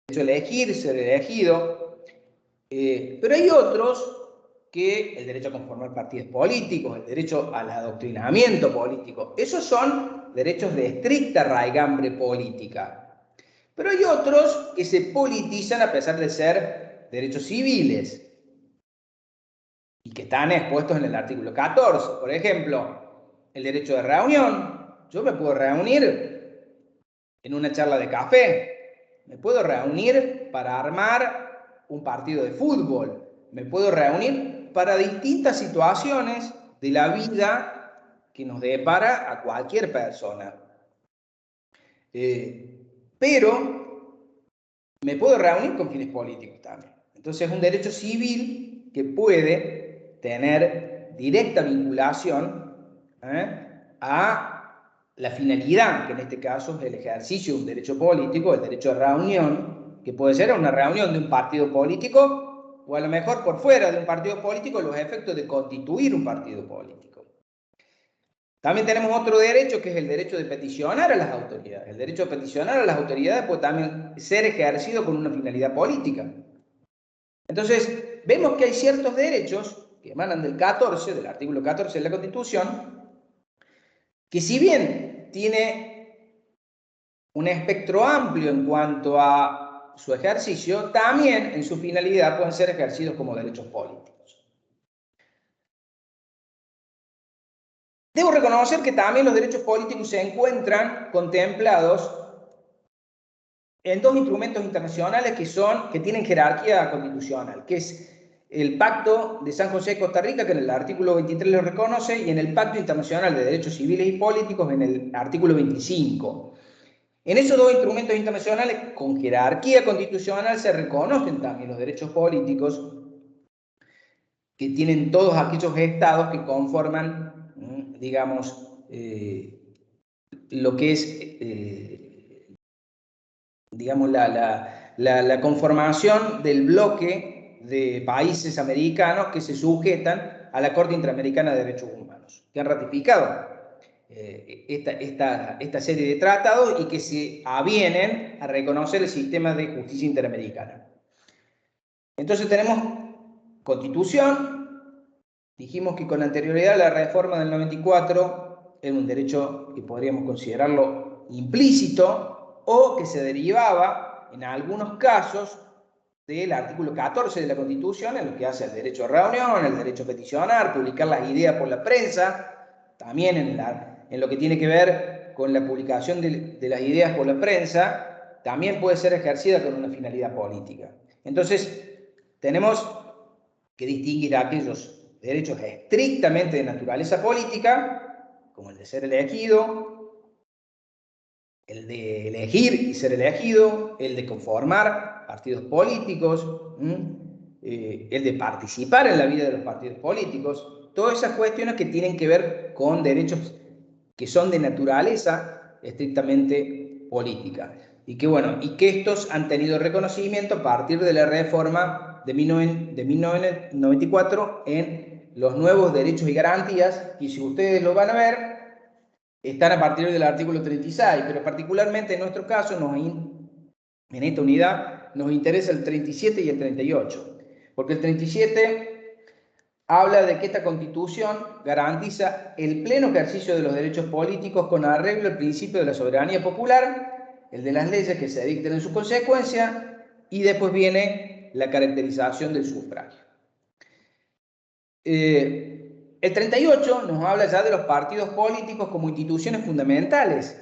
derecho a elegir, ser elegido, pero hay otros que el derecho a conformar partidos políticos, el derecho al adoctrinamiento político, esos son derechos de estricta raigambre política. Pero hay otros que se politizan a pesar de ser derechos civiles y que están expuestos en el artículo 14. Por ejemplo, el derecho de reunión. Yo me puedo reunir en una charla de café, me puedo reunir para armar un partido de fútbol, me puedo reunir para distintas situaciones de la vida que nos depara a cualquier persona. Pero me puedo reunir con fines políticos también. Entonces es un derecho civil que puede tener directa vinculación a la finalidad, que en este caso es el ejercicio de un derecho político, el derecho de reunión, que puede ser una reunión de un partido político o a lo mejor por fuera de un partido político los efectos de constituir un partido político. También tenemos otro derecho que es el derecho de peticionar a las autoridades. El derecho de peticionar a las autoridades puede también ser ejercido con una finalidad política. Entonces, vemos que hay ciertos derechos que emanan del 14, del artículo 14 de la Constitución, que si bien tiene un espectro amplio en cuanto a su ejercicio, también en su finalidad pueden ser ejercidos como derechos políticos. Debo reconocer que también los derechos políticos se encuentran contemplados en dos instrumentos internacionales que tienen jerarquía constitucional, que es el Pacto de San José de Costa Rica, que en el artículo 23 lo reconoce, y en el Pacto Internacional de Derechos Civiles y Políticos, en el artículo 25. En esos dos instrumentos internacionales, con jerarquía constitucional, se reconocen también los derechos políticos que tienen todos aquellos estados que conforman, digamos, lo que es, digamos, la conformación del bloque de países americanos que se sujetan a la Corte Interamericana de Derechos Humanos, que han ratificado esta serie de tratados y que se avienen a reconocer el sistema de justicia interamericana. Entonces tenemos Constitución, dijimos que con anterioridad a la reforma del 94 era un derecho que podríamos considerarlo implícito o que se derivaba en algunos casos del artículo 14 de la Constitución, en lo que hace al derecho a reunión, el derecho a peticionar, publicar las ideas por la prensa, también en lo que tiene que ver con la publicación de las ideas por la prensa, también puede ser ejercida con una finalidad política. Entonces, tenemos que distinguir aquellos derechos estrictamente de naturaleza política, como el de ser elegido, el de elegir y ser elegido, el de conformar partidos políticos, el de participar en la vida de los partidos políticos, todas esas cuestiones que tienen que ver con derechos que son de naturaleza estrictamente política. Y que, bueno, y que estos han tenido reconocimiento a partir de la reforma de 1994 en los nuevos derechos y garantías, y si ustedes lo van a ver, están a partir del artículo 36, pero particularmente en nuestro caso, en esta unidad, nos interesa el 37 y el 38, porque el 37 habla de que esta Constitución garantiza el pleno ejercicio de los derechos políticos con arreglo al principio de la soberanía popular, el de las leyes que se dicten en su consecuencia, y después viene la caracterización del sufragio. El 38 nos habla ya de los partidos políticos como instituciones fundamentales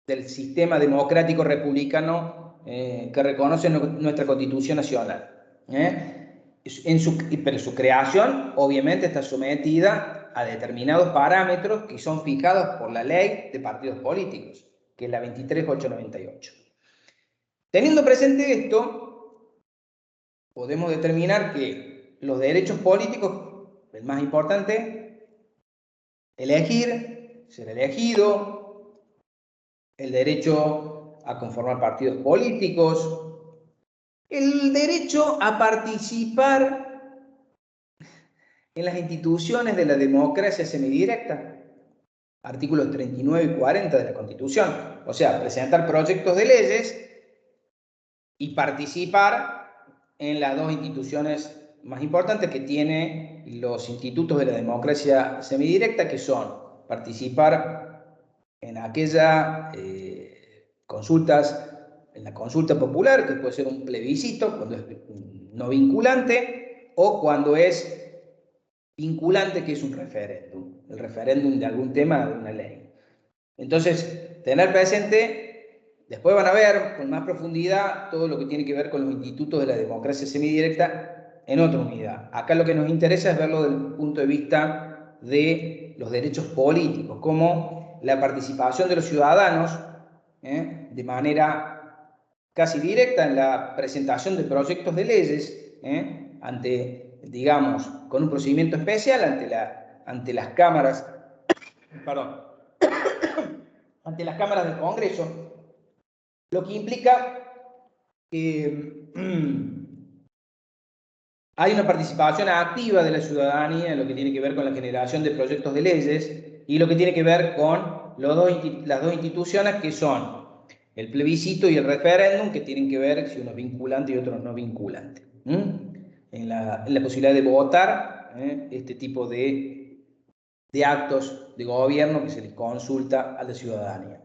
del sistema democrático republicano que reconoce nuestra Constitución Nacional. Pero su creación obviamente está sometida a determinados parámetros que son fijados por la ley de partidos políticos, que es la 23898. Teniendo presente esto, podemos determinar que los derechos políticos, el más importante, elegir, ser elegido, el derecho a conformar partidos políticos, el derecho a participar en las instituciones de la democracia semidirecta, artículos 39 y 40 de la Constitución, o sea, presentar proyectos de leyes y participar en las dos instituciones más importantes que tiene los institutos de la democracia semidirecta, que son participar en aquellas consultas, en la consulta popular, que puede ser un plebiscito, cuando es no vinculante, o cuando es vinculante, que es un referéndum, el referéndum de algún tema, de una ley. Entonces, tener presente, después van a ver con más profundidad todo lo que tiene que ver con los institutos de la democracia semidirecta en otra unidad. Acá lo que nos interesa es verlo desde el punto de vista de los derechos políticos, como la participación de los ciudadanos de manera casi directa en la presentación de proyectos de leyes ante, digamos, con un procedimiento especial ante las cámaras, perdón, ante las cámaras del Congreso, lo que implica que hay una participación activa de la ciudadanía en lo que tiene que ver con la generación de proyectos de leyes y lo que tiene que ver con las dos instituciones que son el plebiscito y el referéndum, que tienen que ver si uno es vinculante y otro no vinculante. En la posibilidad de votar este tipo de actos de gobierno que se les consulta a la ciudadanía.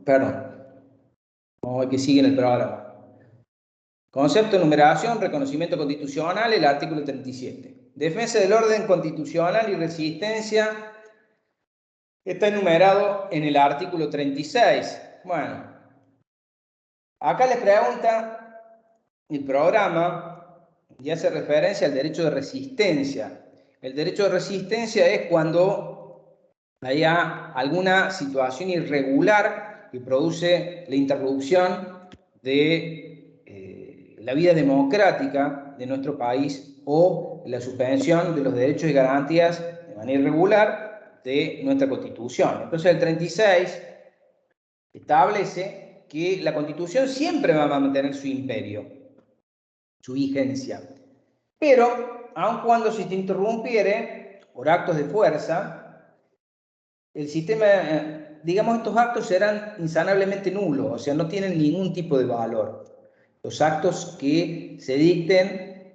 Perdón, vamos a ver que sigue en el programa. Concepto, numeración, reconocimiento constitucional, el artículo 37. Defensa del orden constitucional y resistencia está enumerado en el artículo 36. Bueno, acá les pregunta el programa y hace referencia al derecho de resistencia. El derecho de resistencia es cuando haya alguna situación irregular que produce la interrupción de la vida democrática de nuestro país o la suspensión de los derechos y garantías de manera irregular de nuestra Constitución. Entonces el 36 establece que la Constitución siempre va a mantener su imperio, su vigencia, pero aun cuando se interrumpiere por actos de fuerza, el sistema, digamos, estos actos serán insanablemente nulos, o sea, no tienen ningún tipo de valor. Los actos que se dicten,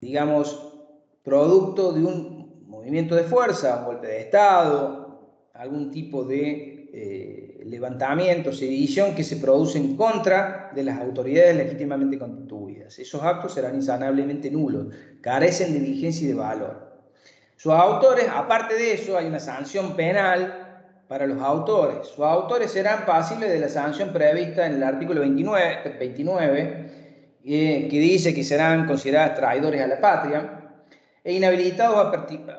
digamos, producto de un movimiento de fuerza, un golpe de Estado, algún tipo de levantamiento, sedición que se produce en contra de las autoridades legítimamente constituidas. Esos actos serán insanablemente nulos, carecen de vigencia y de valor. Sus autores, aparte de eso, hay una sanción penal para los autores. Sus autores serán pasibles de la sanción prevista en el artículo 29 que dice que serán considerados traidores a la patria e inhabilitados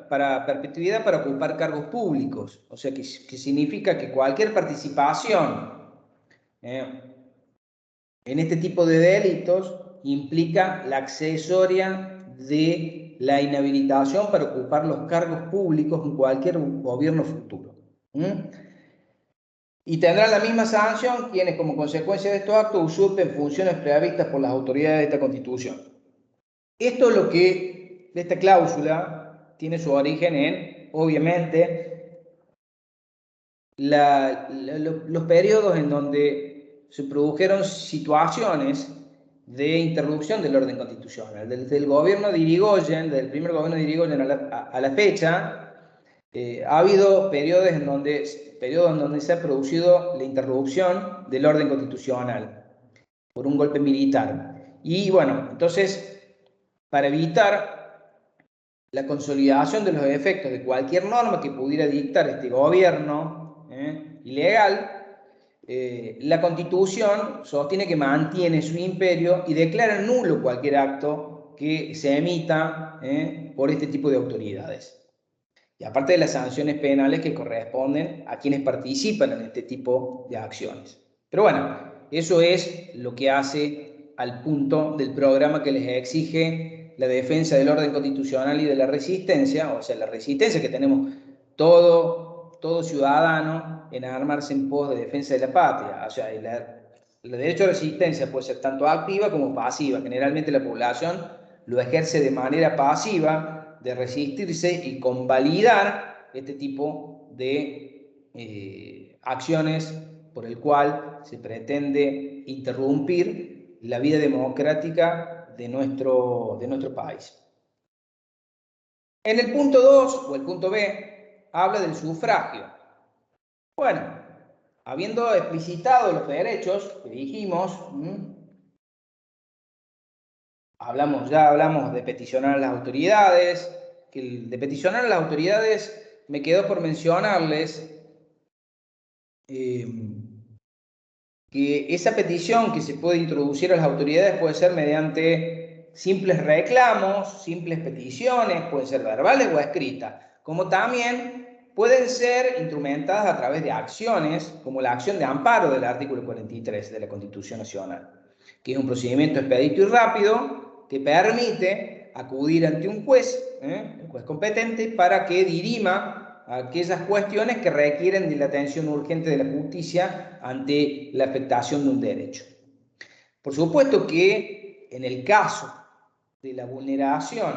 para perpetuidad para ocupar cargos públicos. O sea, que significa que cualquier participación en este tipo de delitos implica la accesoria de la inhabilitación para ocupar los cargos públicos en cualquier gobierno futuro. Y tendrán la misma sanción quienes, como consecuencia de estos actos, usurpen funciones previstas por las autoridades de esta Constitución. Esto es lo que, esta cláusula, tiene su origen en, obviamente, los periodos en donde se produjeron situaciones de interrupción del orden constitucional. Desde el gobierno de Irigoyen, desde el primer gobierno de Irigoyen a la fecha, ha habido periodos en donde se ha producido la interrupción del orden constitucional por un golpe militar. Y bueno, entonces, para evitar la consolidación de los efectos de cualquier norma que pudiera dictar este gobierno ilegal, la Constitución sostiene que mantiene su imperio y declara nulo cualquier acto que se emita por este tipo de autoridades. Y aparte de las sanciones penales que corresponden a quienes participan en este tipo de acciones. Pero bueno, eso es lo que hace al punto del programa que les exige la defensa del orden constitucional y de la resistencia, o sea, la resistencia que tenemos todo ciudadano en armarse en pos de defensa de la patria. O sea, el derecho a resistencia puede ser tanto activa como pasiva. Generalmente la población lo ejerce de manera pasiva de resistirse y convalidar este tipo de acciones por el cual se pretende interrumpir la vida democrática de nuestro país. En el punto 2, o el punto B, habla del sufragio. Bueno, habiendo explicitado los derechos que dijimos, ya hablamos de peticionar a las autoridades, que de peticionar a las autoridades me quedó por mencionarles que esa petición que se puede introducir a las autoridades puede ser mediante simples reclamos, simples peticiones, pueden ser verbales o escritas, como también pueden ser instrumentadas a través de acciones, como la acción de amparo del artículo 43 de la Constitución Nacional, que es un procedimiento expedito y rápido que permite acudir ante un juez, el juez competente, para que dirima aquellas cuestiones que requieren de la atención urgente de la justicia ante la afectación de un derecho. Por supuesto que en el caso de la vulneración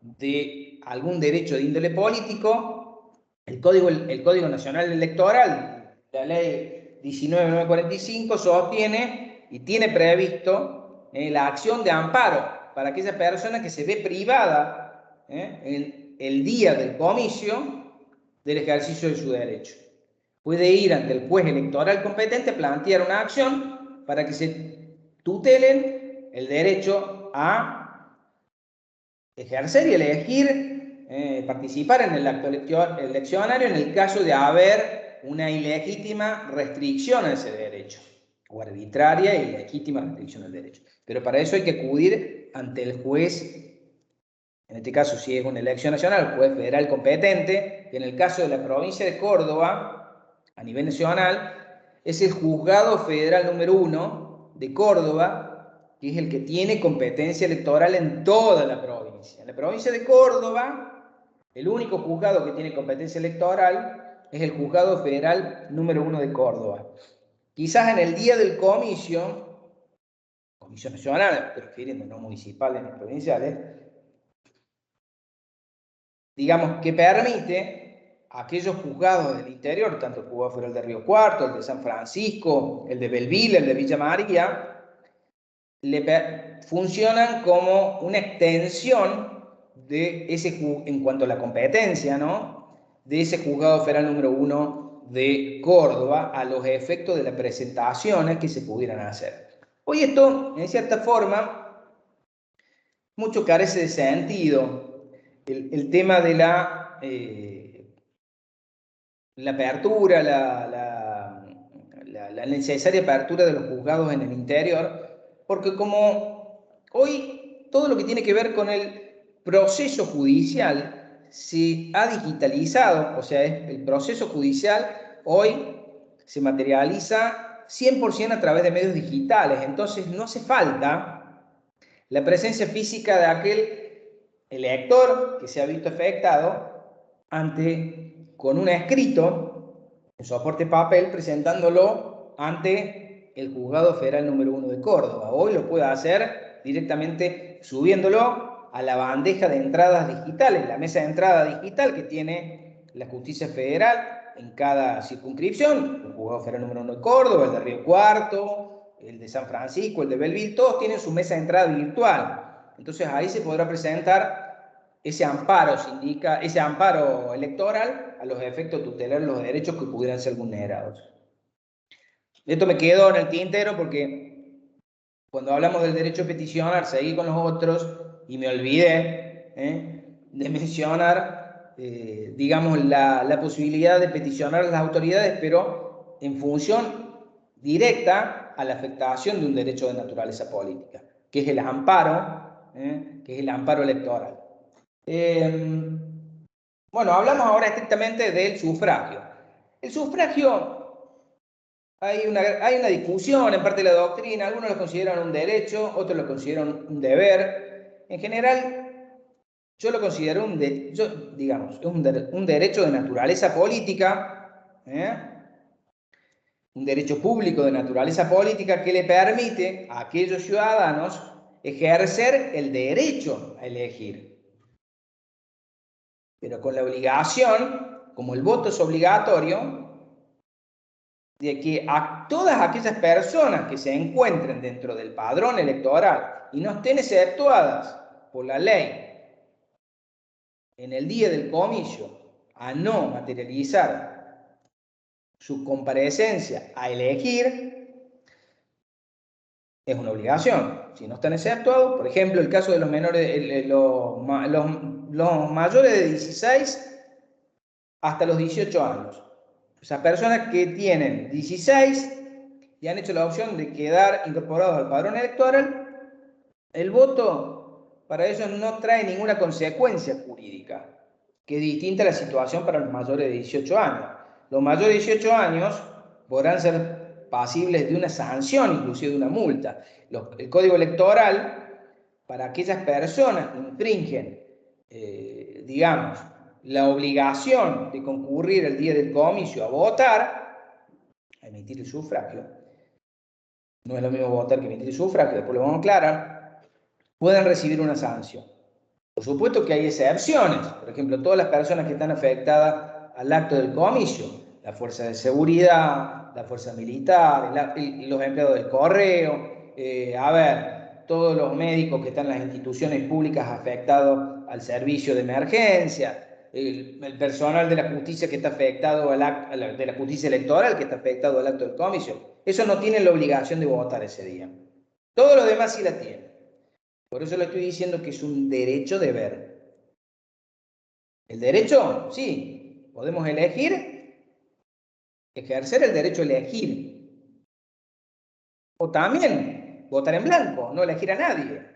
de algún derecho de índole político, el Código Nacional Electoral, la ley 19.945, sostiene y tiene previsto la acción de amparo para aquella persona que se ve privada en el día del comicio del ejercicio de su derecho. Puede ir ante el juez electoral competente, plantear una acción para que se tutelen el derecho a ejercer y elegir, participar en el acto eleccionario en el caso de haber una ilegítima restricción a ese derecho, o arbitraria y ilegítima restricción al derecho. Pero para eso hay que acudir ante el juez. En este caso, si es una elección nacional, el juez federal competente, que en el caso de la provincia de Córdoba, a nivel nacional, es el juzgado federal número 1 de Córdoba, que es el que tiene competencia electoral en toda la provincia. En la provincia de Córdoba, el único juzgado que tiene competencia electoral es el juzgado federal número 1 de Córdoba. Quizás en el día del comicio nacional, prefiriendo no municipales ni provinciales, digamos, que permite a aquellos juzgados del interior, tanto el juzgado federal de Río Cuarto, el de San Francisco, el de Belville, el de Villa María, funcionan como una extensión de ese, en cuanto a la competencia, ¿no?, de ese juzgado federal número 1 de Córdoba a los efectos de las presentaciones que se pudieran hacer. Hoy esto, en cierta forma, mucho carece de sentido. El tema de la apertura, la necesaria apertura de los juzgados en el interior, porque como hoy todo lo que tiene que ver con el proceso judicial se ha digitalizado, o sea, el proceso judicial hoy se materializa 100% a través de medios digitales, entonces no hace falta la presencia física de aquel elector que se ha visto afectado con un escrito, un soporte papel, presentándolo ante el juzgado federal número 1 de Córdoba. Hoy lo puede hacer directamente subiéndolo a la bandeja de entradas digitales, la mesa de entrada digital que tiene la justicia federal en cada circunscripción, el juzgado federal número 1 de Córdoba, el de Río Cuarto, el de San Francisco, el de Belville, todos tienen su mesa de entrada virtual. Entonces ahí se podrá presentar ese amparo, ese amparo electoral a los efectos de tutelar los derechos que pudieran ser vulnerados. Esto me quedó en el tintero porque cuando hablamos del derecho a peticionar, seguí con los otros y me olvidé de mencionar, digamos, la posibilidad de peticionar a las autoridades, pero en función directa a la afectación de un derecho de naturaleza política, que es el amparo, que es el amparo electoral. Bueno, hablamos ahora estrictamente del sufragio. El sufragio, hay una discusión en parte de la doctrina, algunos lo consideran un derecho, otros lo consideran un deber. En general, yo lo considero un derecho de naturaleza política, un derecho público de naturaleza política que le permite a aquellos ciudadanos ejercer el derecho a elegir. pero con la obligación, como el voto es obligatorio, de que a todas aquellas personas que se encuentren dentro del padrón electoral y no estén exceptuadas por la ley en el día del comicio a no materializar su comparecencia a elegir, es una obligación. Si no están exceptuados, por ejemplo, el caso de los menores, los mayores de 16 hasta los 18 años. Esas personas que tienen 16 y han hecho la opción de quedar incorporados al padrón electoral, el voto para ellos no trae ninguna consecuencia jurídica, que es distinta a la situación para los mayores de 18 años. Los mayores de 18 años podrán ser pasibles de una sanción, inclusive de una multa. El Código Electoral, para aquellas personas que infringen, digamos, la obligación de concurrir el día del comicio a votar, a emitir el sufragio, no es lo mismo votar que emitir el sufragio, después lo vamos a aclarar, pueden recibir una sanción. Por supuesto que hay excepciones, por ejemplo, todas las personas que están afectadas al acto del comicio, la fuerza de seguridad, la fuerza militar, los empleados del correo, todos los médicos que están en las instituciones públicas afectados al servicio de emergencia, el personal de la justicia que está afectado de la justicia electoral que está afectado al acto del comicio. Eso no tiene la obligación de votar ese día. Todo lo demás sí la tiene. Por eso le estoy diciendo que es un derecho deber. El derecho, sí, podemos elegir, ejercer el derecho a elegir. O también votar en blanco, no elegir a nadie.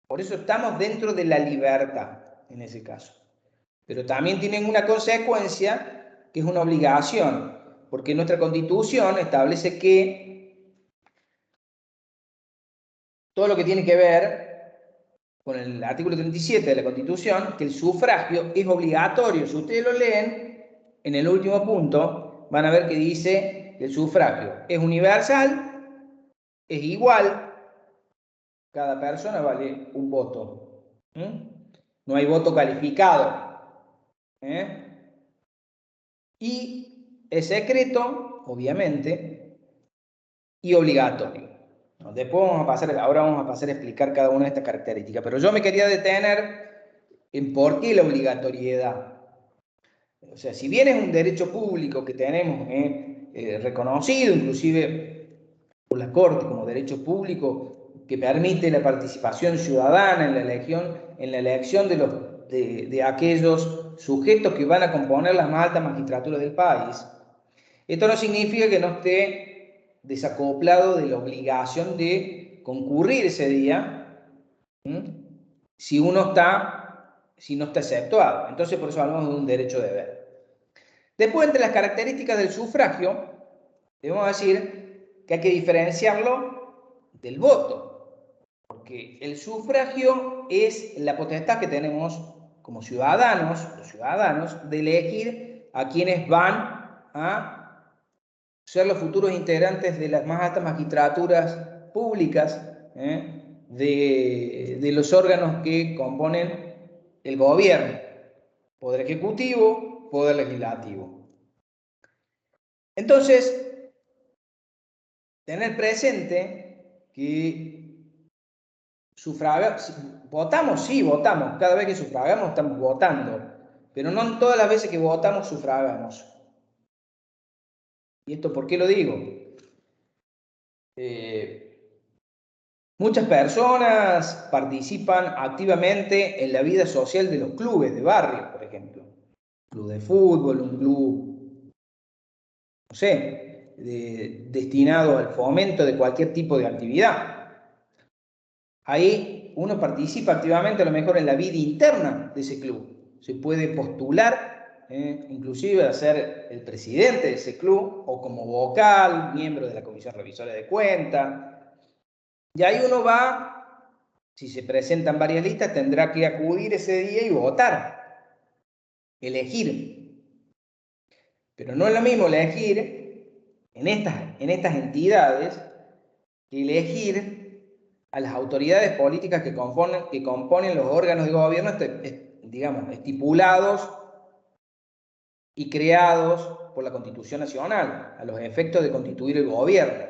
Por eso estamos dentro de la libertad, en ese caso. Pero también tienen una consecuencia que es una obligación, porque nuestra Constitución establece que todo lo que tiene que ver con el artículo 37 de la Constitución, que el sufragio es obligatorio. Si ustedes lo leen, en el último punto, van a ver que dice que el sufragio es universal, es igual, cada persona vale un voto. No hay voto calificado. Y es secreto, obviamente, y obligatorio. Después ahora vamos a pasar a explicar cada una de estas características, pero yo me quería detener en por qué la obligatoriedad. O sea, si bien es un derecho público que tenemos reconocido, inclusive por la Corte como derecho público, que permite la participación ciudadana en la elección de aquellos sujetos que van a componer las más altas magistraturas del país, esto no significa que no esté desacoplado de la obligación de concurrir ese día, si no está exceptuado. Entonces, por eso hablamos de un derecho deber. Después, entre las características del sufragio, debemos decir que hay que diferenciarlo del voto, porque el sufragio es la potestad que tenemos como ciudadanos, los ciudadanos, de elegir a quienes van a ser los futuros integrantes de las más altas magistraturas públicas, de los órganos que componen el gobierno, poder ejecutivo, poder legislativo. Entonces, tener presente que votamos, sí, votamos, cada vez que sufragamos estamos votando, pero no todas las veces que votamos sufragamos. ¿Y esto por qué lo digo? Muchas personas participan activamente en la vida social de los clubes de barrio, por ejemplo. Un club de fútbol, un club, no sé, destinado al fomento de cualquier tipo de actividad. Ahí uno participa activamente a lo mejor en la vida interna de ese club. Se puede postular, inclusive a ser el presidente de ese club o como vocal, miembro de la Comisión Revisora de Cuentas. Y ahí uno va, si se presentan varias listas, tendrá que acudir ese día y votar, elegir. Pero no es lo mismo elegir en estas entidades que elegir a las autoridades políticas que componen los órganos de gobierno, digamos, estipulados y creados por la Constitución Nacional, a los efectos de constituir el gobierno.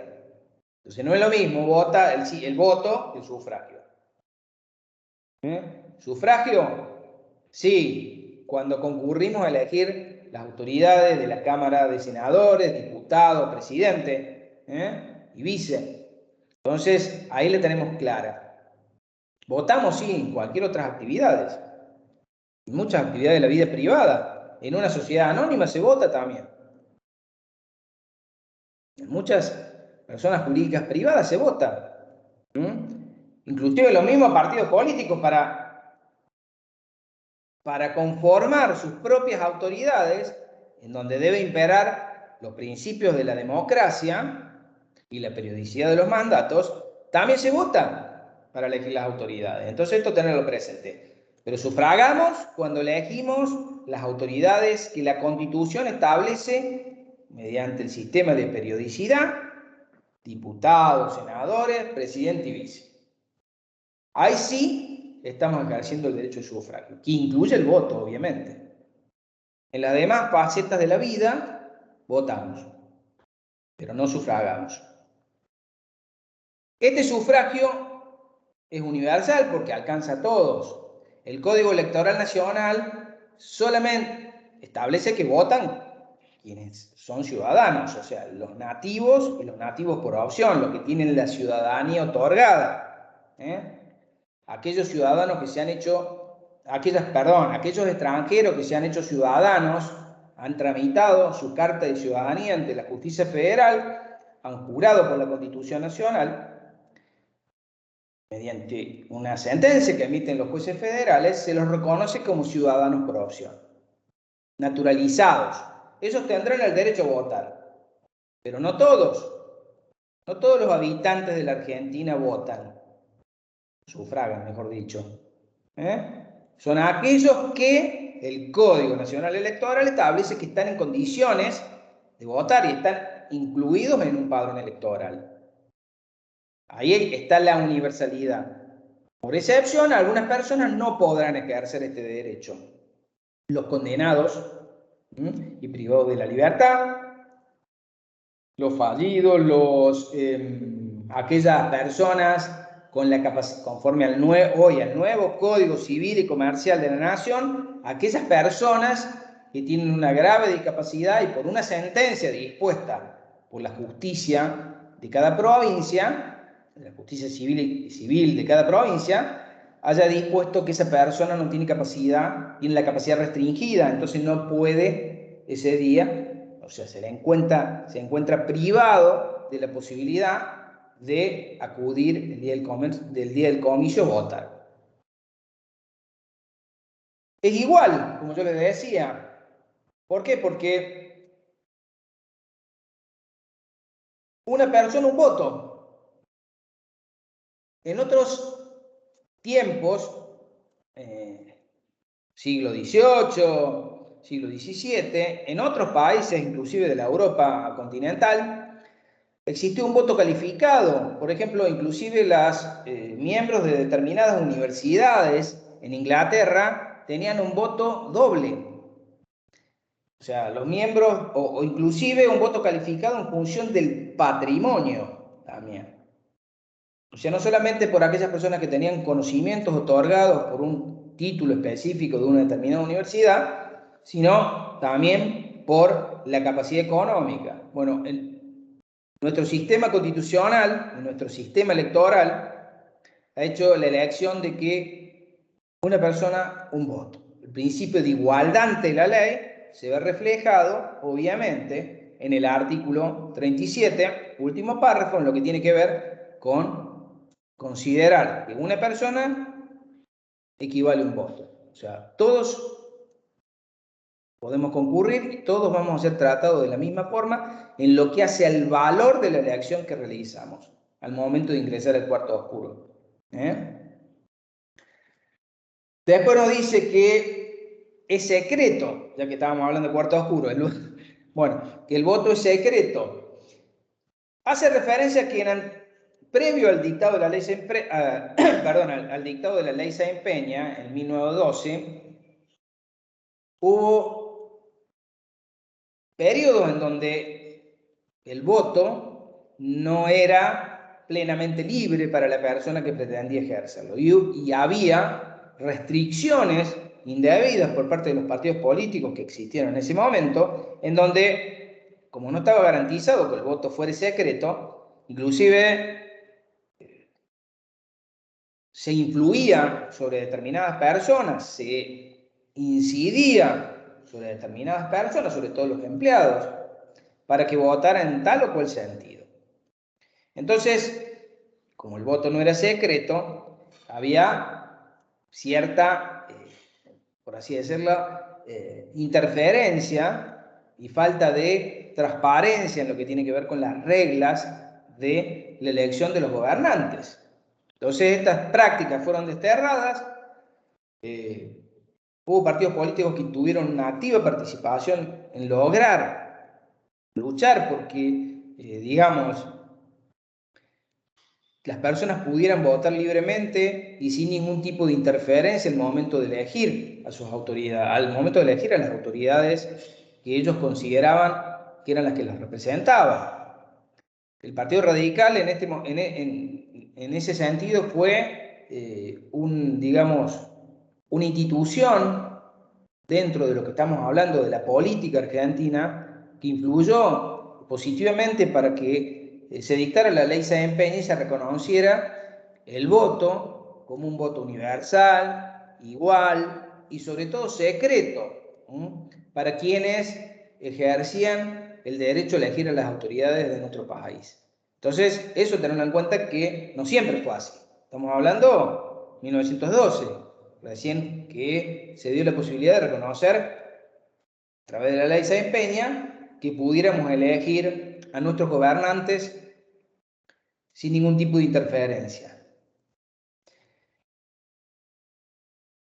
Entonces no es lo mismo el voto que el sufragio. ¿Sufragio? Sí, cuando concurrimos a elegir las autoridades de la Cámara de Senadores, diputados, presidente y vice. Entonces, ahí le tenemos clara. Votamos, sí, en cualquier otras actividades. En muchas actividades de la vida privada. En una sociedad anónima se vota también. En muchas personas jurídicas privadas se vota. Inclusive los mismos partidos políticos para conformar sus propias autoridades, en donde debe imperar los principios de la democracia y la periodicidad de los mandatos, también se vota para elegir las autoridades. Entonces esto tenerlo presente. Pero sufragamos cuando elegimos las autoridades que la Constitución establece mediante el sistema de periodicidad, diputados, senadores, presidente y vice. Ahí sí estamos ejerciendo el derecho de sufragio, que incluye el voto, obviamente. En las demás facetas de la vida, votamos, pero no sufragamos. Este sufragio es universal porque alcanza a todos. El Código Electoral Nacional solamente establece que votan quienes son ciudadanos, o sea, los nativos y los nativos por opción, los que tienen la ciudadanía otorgada. Aquellos ciudadanos que se han hecho, aquellos extranjeros que se han hecho ciudadanos, han tramitado su carta de ciudadanía ante la justicia federal, han jurado por la Constitución Nacional, mediante una sentencia que emiten los jueces federales, se los reconoce como ciudadanos por opción, naturalizados. Ellos tendrán el derecho a votar, pero no todos. No todos los habitantes de la Argentina votan, sufragan, mejor dicho. Son aquellos que el Código Nacional Electoral establece que están en condiciones de votar y están incluidos en un padrón electoral. Ahí está la universalidad. Por excepción, algunas personas no podrán ejercer este derecho. Los condenados y privados de la libertad, los fallidos, aquellas personas con la capacidad, conforme al nuevo Código Civil y Comercial de la Nación, aquellas personas que tienen una grave discapacidad y por una sentencia dispuesta por la justicia de cada provincia, la justicia civil de cada provincia, haya dispuesto que esa persona no tiene capacidad, tiene la capacidad restringida, entonces no puede ese día, o sea, se encuentra privado de la posibilidad de acudir el día del comicio a votar. Es igual, como yo les decía. ¿Por qué? Porque una persona, un voto. En otros tiempos, siglo XVIII, siglo XVII, en otros países, inclusive de la Europa continental, existió un voto calificado. Por ejemplo, inclusive los miembros de determinadas universidades en Inglaterra tenían un voto doble. O sea, los miembros, o inclusive un voto calificado en función del patrimonio también. O sea, no solamente por aquellas personas que tenían conocimientos otorgados por un título específico de una determinada universidad, sino también por la capacidad económica. Bueno, nuestro sistema constitucional, nuestro sistema electoral, ha hecho la elección de que una persona, un voto. El principio de igualdad ante la ley se ve reflejado, obviamente, en el artículo 37, último párrafo, en lo que tiene que ver con considerar que una persona equivale a un voto. O sea, todos podemos concurrir, todos vamos a ser tratados de la misma forma en lo que hace al valor de la elección que realizamos al momento de ingresar al cuarto oscuro. Después nos dice que es secreto, ya que estábamos hablando de cuarto oscuro, bueno, que el voto es secreto. Hace referencia a que previo al dictado de la ley al dictado de la ley Sáenz Peña en 1912, hubo periodos en donde el voto no era plenamente libre para la persona que pretendía ejercerlo. Y había restricciones indebidas por parte de los partidos políticos que existieron en ese momento, en donde, como no estaba garantizado que el voto fuera secreto, inclusive se influía sobre determinadas personas, se incidía sobre determinadas personas, sobre todo los empleados, para que votaran en tal o cual sentido. Entonces, como el voto no era secreto, había cierta, por así decirlo, interferencia y falta de transparencia en lo que tiene que ver con las reglas de la elección de los gobernantes. Entonces estas prácticas fueron desterradas, hubo partidos políticos que tuvieron una activa participación en lograr luchar porque, digamos, las personas pudieran votar libremente y sin ningún tipo de interferencia al momento de elegir a sus autoridades, al momento de elegir a las autoridades que ellos consideraban que eran las que las representaban. El Partido Radical en ese sentido fue digamos, una institución dentro de lo que estamos hablando de la política argentina que influyó positivamente para que se dictara la ley Sáenz Peña y se reconociera el voto como un voto universal, igual y sobre todo secreto para quienes ejercían el derecho a elegir a las autoridades de nuestro país. Entonces, eso tenerlo en cuenta que no siempre fue así. Estamos hablando de 1912, recién que se dio la posibilidad de reconocer a través de la ley Sáenz Peña que pudiéramos elegir a nuestros gobernantes sin ningún tipo de interferencia.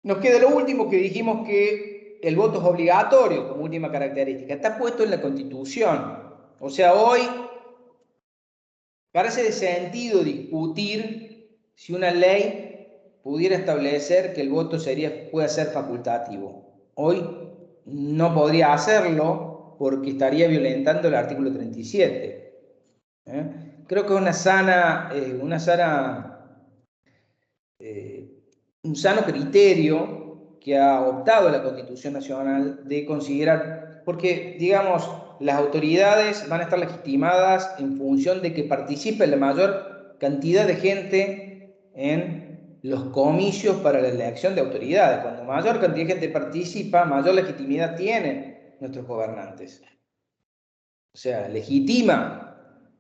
Nos queda lo último, que dijimos que el voto es obligatorio como última característica. Está puesto en la Constitución. O sea, hoy carece de sentido discutir si una ley pudiera establecer que el voto puede ser facultativo. Hoy no podría hacerlo porque estaría violentando el artículo 37. Creo que es un sano criterio que ha optado la Constitución Nacional de considerar, porque, digamos, las autoridades van a estar legitimadas en función de que participe la mayor cantidad de gente en los comicios para la elección de autoridades. Cuando mayor cantidad de gente participa, mayor legitimidad tienen nuestros gobernantes. O sea, legitima.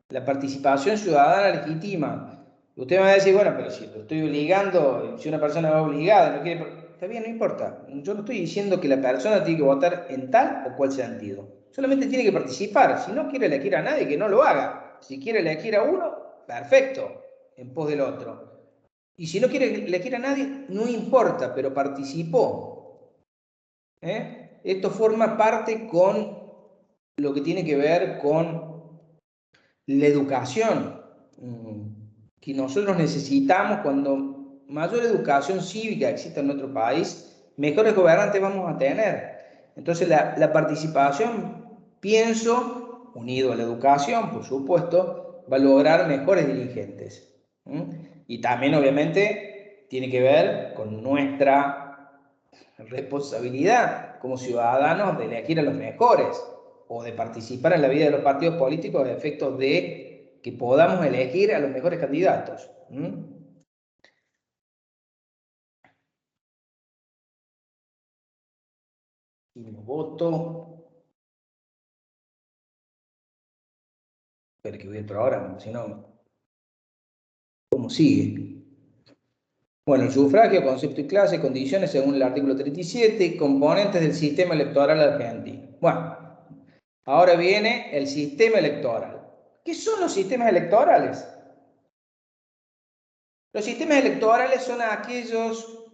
La participación ciudadana legitima. Usted me va a decir, bueno, pero si lo estoy obligando, si una persona va obligada, no quiere... Está bien, no importa. Yo no estoy diciendo que la persona tiene que votar en tal o cual sentido. Solamente tiene que participar. Si no quiere elegir a nadie, que no lo haga. Si quiere elegir a uno, perfecto, en pos del otro. Y si no quiere elegir a nadie, no importa, pero participó. Esto forma parte con lo que tiene que ver con la educación que nosotros necesitamos. Cuando mayor educación cívica exista en nuestro país, mejores gobernantes vamos a tener. Entonces la participación, pienso, unido a la educación, por supuesto, va a lograr mejores dirigentes. Y también, obviamente, tiene que ver con nuestra responsabilidad como ciudadanos de elegir a los mejores o de participar en la vida de los partidos políticos a efectos de que podamos elegir a los mejores candidatos. Y no voto. Espera que voy al programa, si no, ¿cómo sigue? Bueno, el sufragio, concepto y clase, condiciones según el artículo 37, componentes del sistema electoral argentino. Bueno, ahora viene el sistema electoral. ¿Qué son los sistemas electorales? Los sistemas electorales son aquellos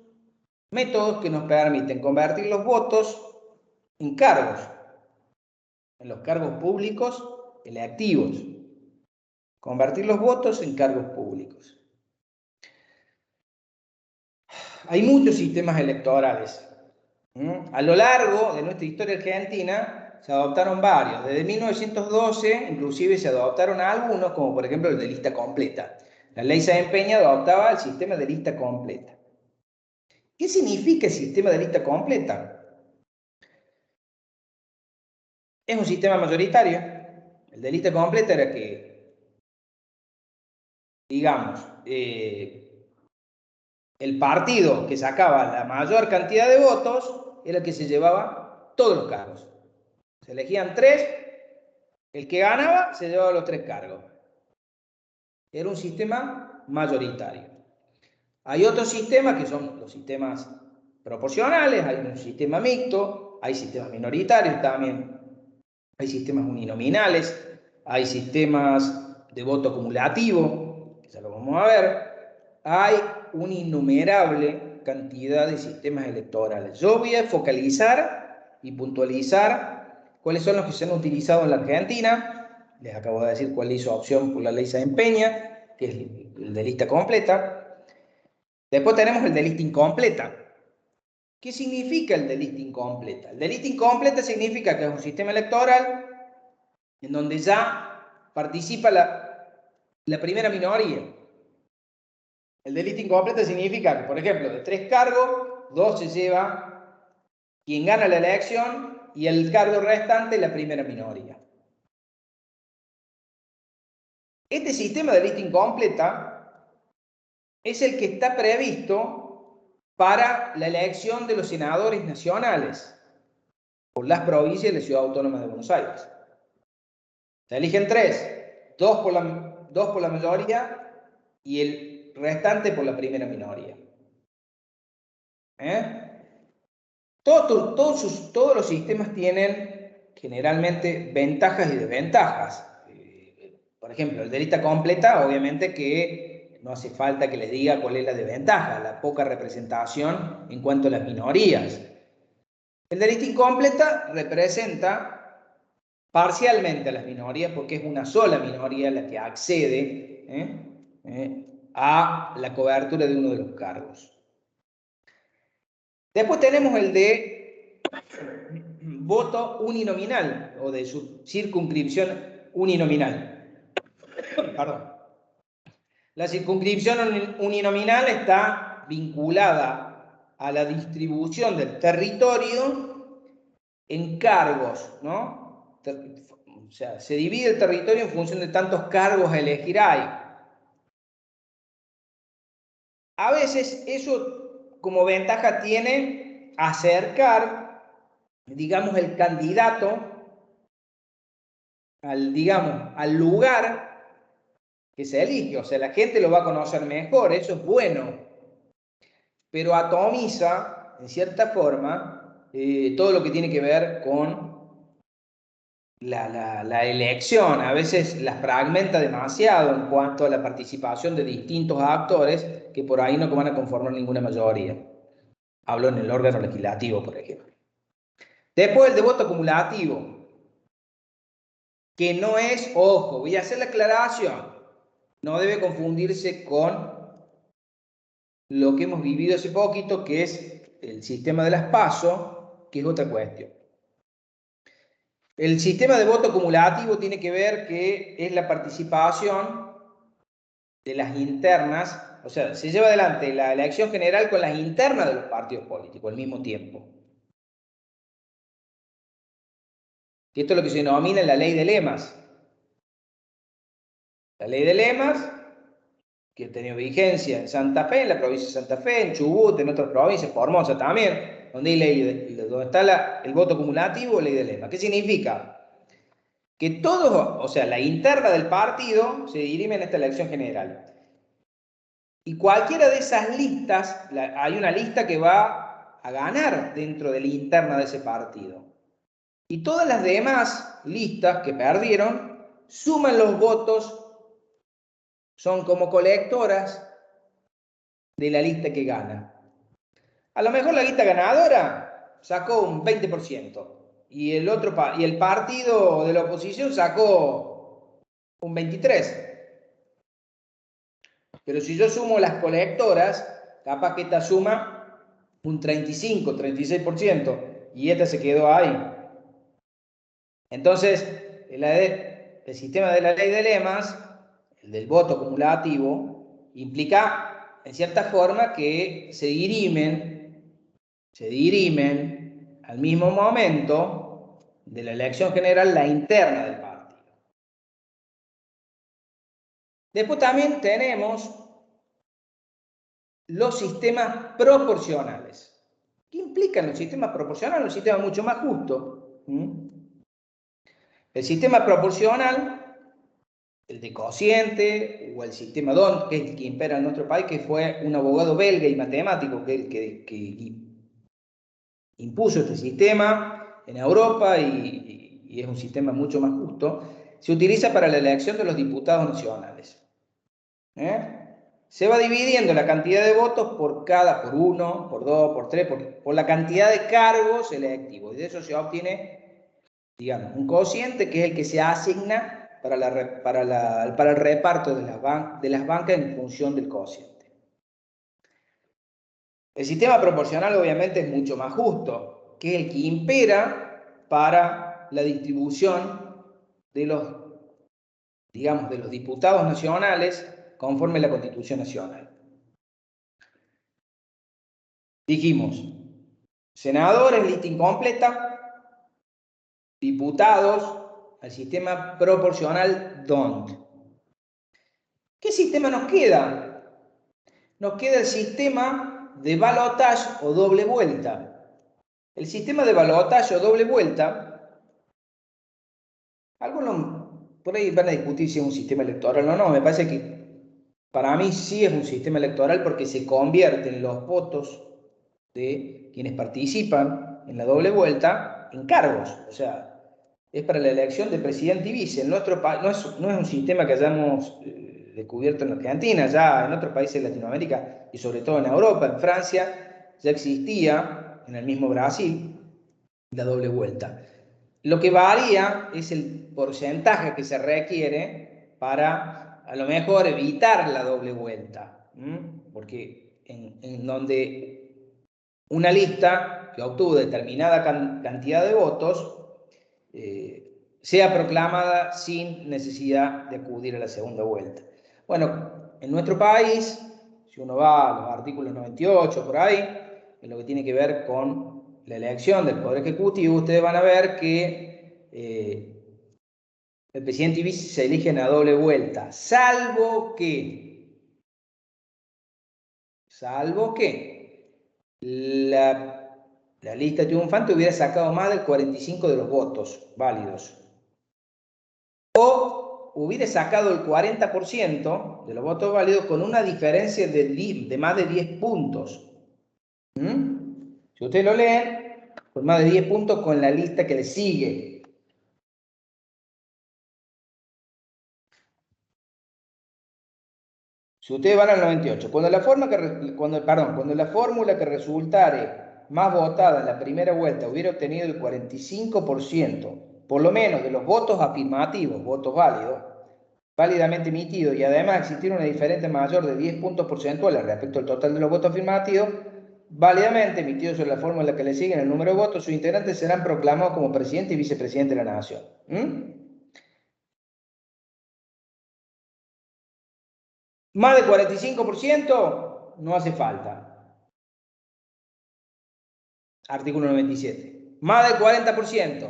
métodos que nos permiten convertir los votos en cargos, en los cargos públicos electivos. Convertir los votos en cargos públicos. Hay muchos sistemas electorales. A lo largo de nuestra historia argentina se adoptaron varios. Desde 1912, inclusive, se adoptaron algunos, como por ejemplo el de lista completa. La ley Sáenz Peña adoptaba el sistema de lista completa. ¿Qué significa el sistema de lista completa? Es un sistema mayoritario. El de lista completa era que, digamos, el partido que sacaba la mayor cantidad de votos era el que se llevaba todos los cargos. Se elegían 3, el que ganaba se llevaba los 3 cargos. Era un sistema mayoritario. Hay otros sistemas que son los sistemas proporcionales, hay un sistema mixto, hay sistemas minoritarios también, hay sistemas uninominales, hay sistemas de voto acumulativo, que ya lo vamos a ver, hay una innumerable cantidad de sistemas electorales. Yo voy a focalizar y puntualizar cuáles son los que se han utilizado en la Argentina. Les acabo de decir cuál hizo opción por la ley Sáenz Peña, que es el de lista completa. Después tenemos el de lista incompleta. ¿Qué significa el de lista incompleta? El de lista incompleta significa que es un sistema electoral en donde ya participa la primera minoría. El de lista incompleta significa que, por ejemplo, de 3 cargos, 2 se lleva quien gana la elección y el cargo restante la primera minoría. Este sistema de lista incompleta es el que está previsto para la elección de los senadores nacionales por las provincias y la Ciudad Autónoma de Buenos Aires. Se eligen 3, 2 por la mayoría y el restante por la primera minoría. Todos los sistemas tienen generalmente ventajas y desventajas. Por ejemplo, el de lista completa, obviamente que no hace falta que les diga cuál es la desventaja, la poca representación en cuanto a las minorías. El de lista incompleta representa parcialmente a las minorías porque es una sola minoría la que accede a la cobertura de uno de los cargos. Después tenemos el de voto uninominal o de circunscripción uninominal. Perdón. La circunscripción uninominal está vinculada a la distribución del territorio en cargos, ¿no? O sea, se divide el territorio en función de tantos cargos a elegir hay. A veces eso como ventaja tiene acercar, digamos, el candidato al lugar que se elige. O sea, la gente lo va a conocer mejor, eso es bueno. Pero atomiza, en cierta forma, todo lo que tiene que ver con la elección. A veces la fragmenta demasiado en cuanto a la participación de distintos actores que por ahí no van a conformar ninguna mayoría. Hablo en el órgano legislativo, por ejemplo. Después el de voto acumulativo, que no es, ojo, voy a hacer la aclaración, no debe confundirse con lo que hemos vivido hace poquito, que es el sistema de las PASO, que es otra cuestión. El sistema de voto acumulativo tiene que ver que es la participación de las internas, o sea, se lleva adelante la elección general con las internas de los partidos políticos al mismo tiempo. Que esto es lo que se denomina la ley de lemas. La ley de lemas, que ha tenido vigencia en Santa Fe, en la provincia de Santa Fe, en Chubut, en otras provincias, Formosa también, donde está el voto acumulativo, ley de lemas. ¿Qué significa? Que todos, o sea, la interna del partido se dirime en esta elección general. Y cualquiera de esas listas, hay una lista que va a ganar dentro de la interna de ese partido. Y todas las demás listas que perdieron suman los votos, son como colectoras de la lista que gana. A lo mejor la lista ganadora sacó un 20% y el partido de la oposición sacó un 23%. Pero si yo sumo las colectoras, capaz que esta suma un 35, 36% y esta se quedó ahí. Entonces, el sistema de la ley de lemas, el del voto acumulativo, implica, en cierta forma, que se dirimen al mismo momento de la elección general la interna del partido. Después también tenemos los sistemas proporcionales. ¿Qué implican los sistemas proporcionales? Un sistema mucho más justo. El sistema proporcional, el de cociente, o el sistema D'Hondt, que es el que impera en nuestro país, que fue un abogado belga y matemático que impuso este sistema en Europa y es un sistema mucho más justo, se utiliza para la elección de los diputados nacionales. Se va dividiendo la cantidad de votos por 1, por 2, por 3, por la cantidad de cargos electivos. Y de eso se obtiene, digamos, un cociente que es el que se asigna para el reparto de las bancas en función del cociente. El sistema proporcional obviamente es mucho más justo, que es el que impera para la distribución de los, digamos, de los diputados nacionales conforme a la Constitución Nacional. Dijimos, senadores, lista incompleta, diputados, al sistema proporcional D'Hondt. ¿Qué sistema nos queda? Nos queda el sistema de balotage o doble vuelta. El sistema de balotage o doble vuelta, algunos por ahí van a discutir si es un sistema electoral o no. Me parece que para mí sí es un sistema electoral porque se convierten los votos de quienes participan en la doble vuelta en cargos. O sea, es para la elección de presidente y vice. En nuestro país no es un sistema que hayamos descubierto en Argentina, ya en otros países de Latinoamérica y sobre todo en Europa, en Francia, ya existía, en el mismo Brasil, la doble vuelta. Lo que varía es el porcentaje que se requiere para, a lo mejor, evitar la doble vuelta. Porque en donde una lista que obtuvo determinada cantidad de votos sea proclamada sin necesidad de acudir a la segunda vuelta. Bueno, en nuestro país, si uno va a los artículos 98 por ahí, en lo que tiene que ver con la elección del Poder Ejecutivo, ustedes van a ver que el presidente y vice se eligen a doble vuelta, salvo que la lista triunfante hubiera sacado más del 45% de los votos válidos. O hubiera sacado el 40% de los votos válidos con una diferencia de más de 10 puntos. Si ustedes lo leen, con más de 10 puntos con la lista que le sigue. Si ustedes van al 98, cuando la fórmula que resultare más votada en la primera vuelta hubiera obtenido el 45%, por lo menos de los votos afirmativos, votos válidos, válidamente emitidos, y además existiera una diferencia mayor de 10 puntos porcentuales respecto al total de los votos afirmativos, válidamente emitidos sobre la fórmula que le siguen el número de votos, sus integrantes serán proclamados como presidente y vicepresidente de la nación. Más del 45% no hace falta. Artículo 97. Más del 40%,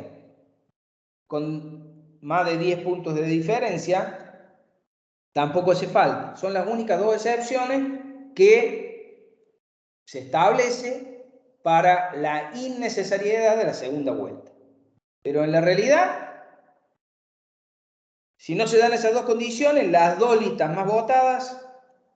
con más de 10 puntos de diferencia, tampoco hace falta. Son las únicas dos excepciones que se establece para la innecesariedad de la segunda vuelta. Pero en la realidad, si no se dan esas dos condiciones, las dos listas más votadas,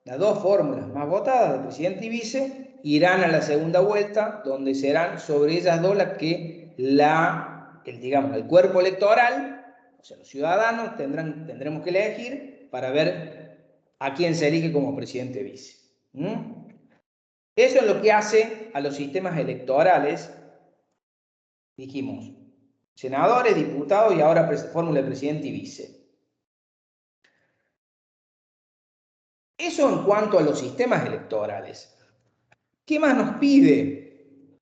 las dos fórmulas más votadas de presidente y vice, irán a la segunda vuelta, donde serán sobre ellas dos las que el cuerpo electoral, o sea, los ciudadanos tendremos que elegir para ver a quién se elige como presidente y vice. Eso es lo que hace a los sistemas electorales, dijimos, senadores, diputados y ahora fórmula de presidente y vice. Eso en cuanto a los sistemas electorales. ¿Qué más nos pide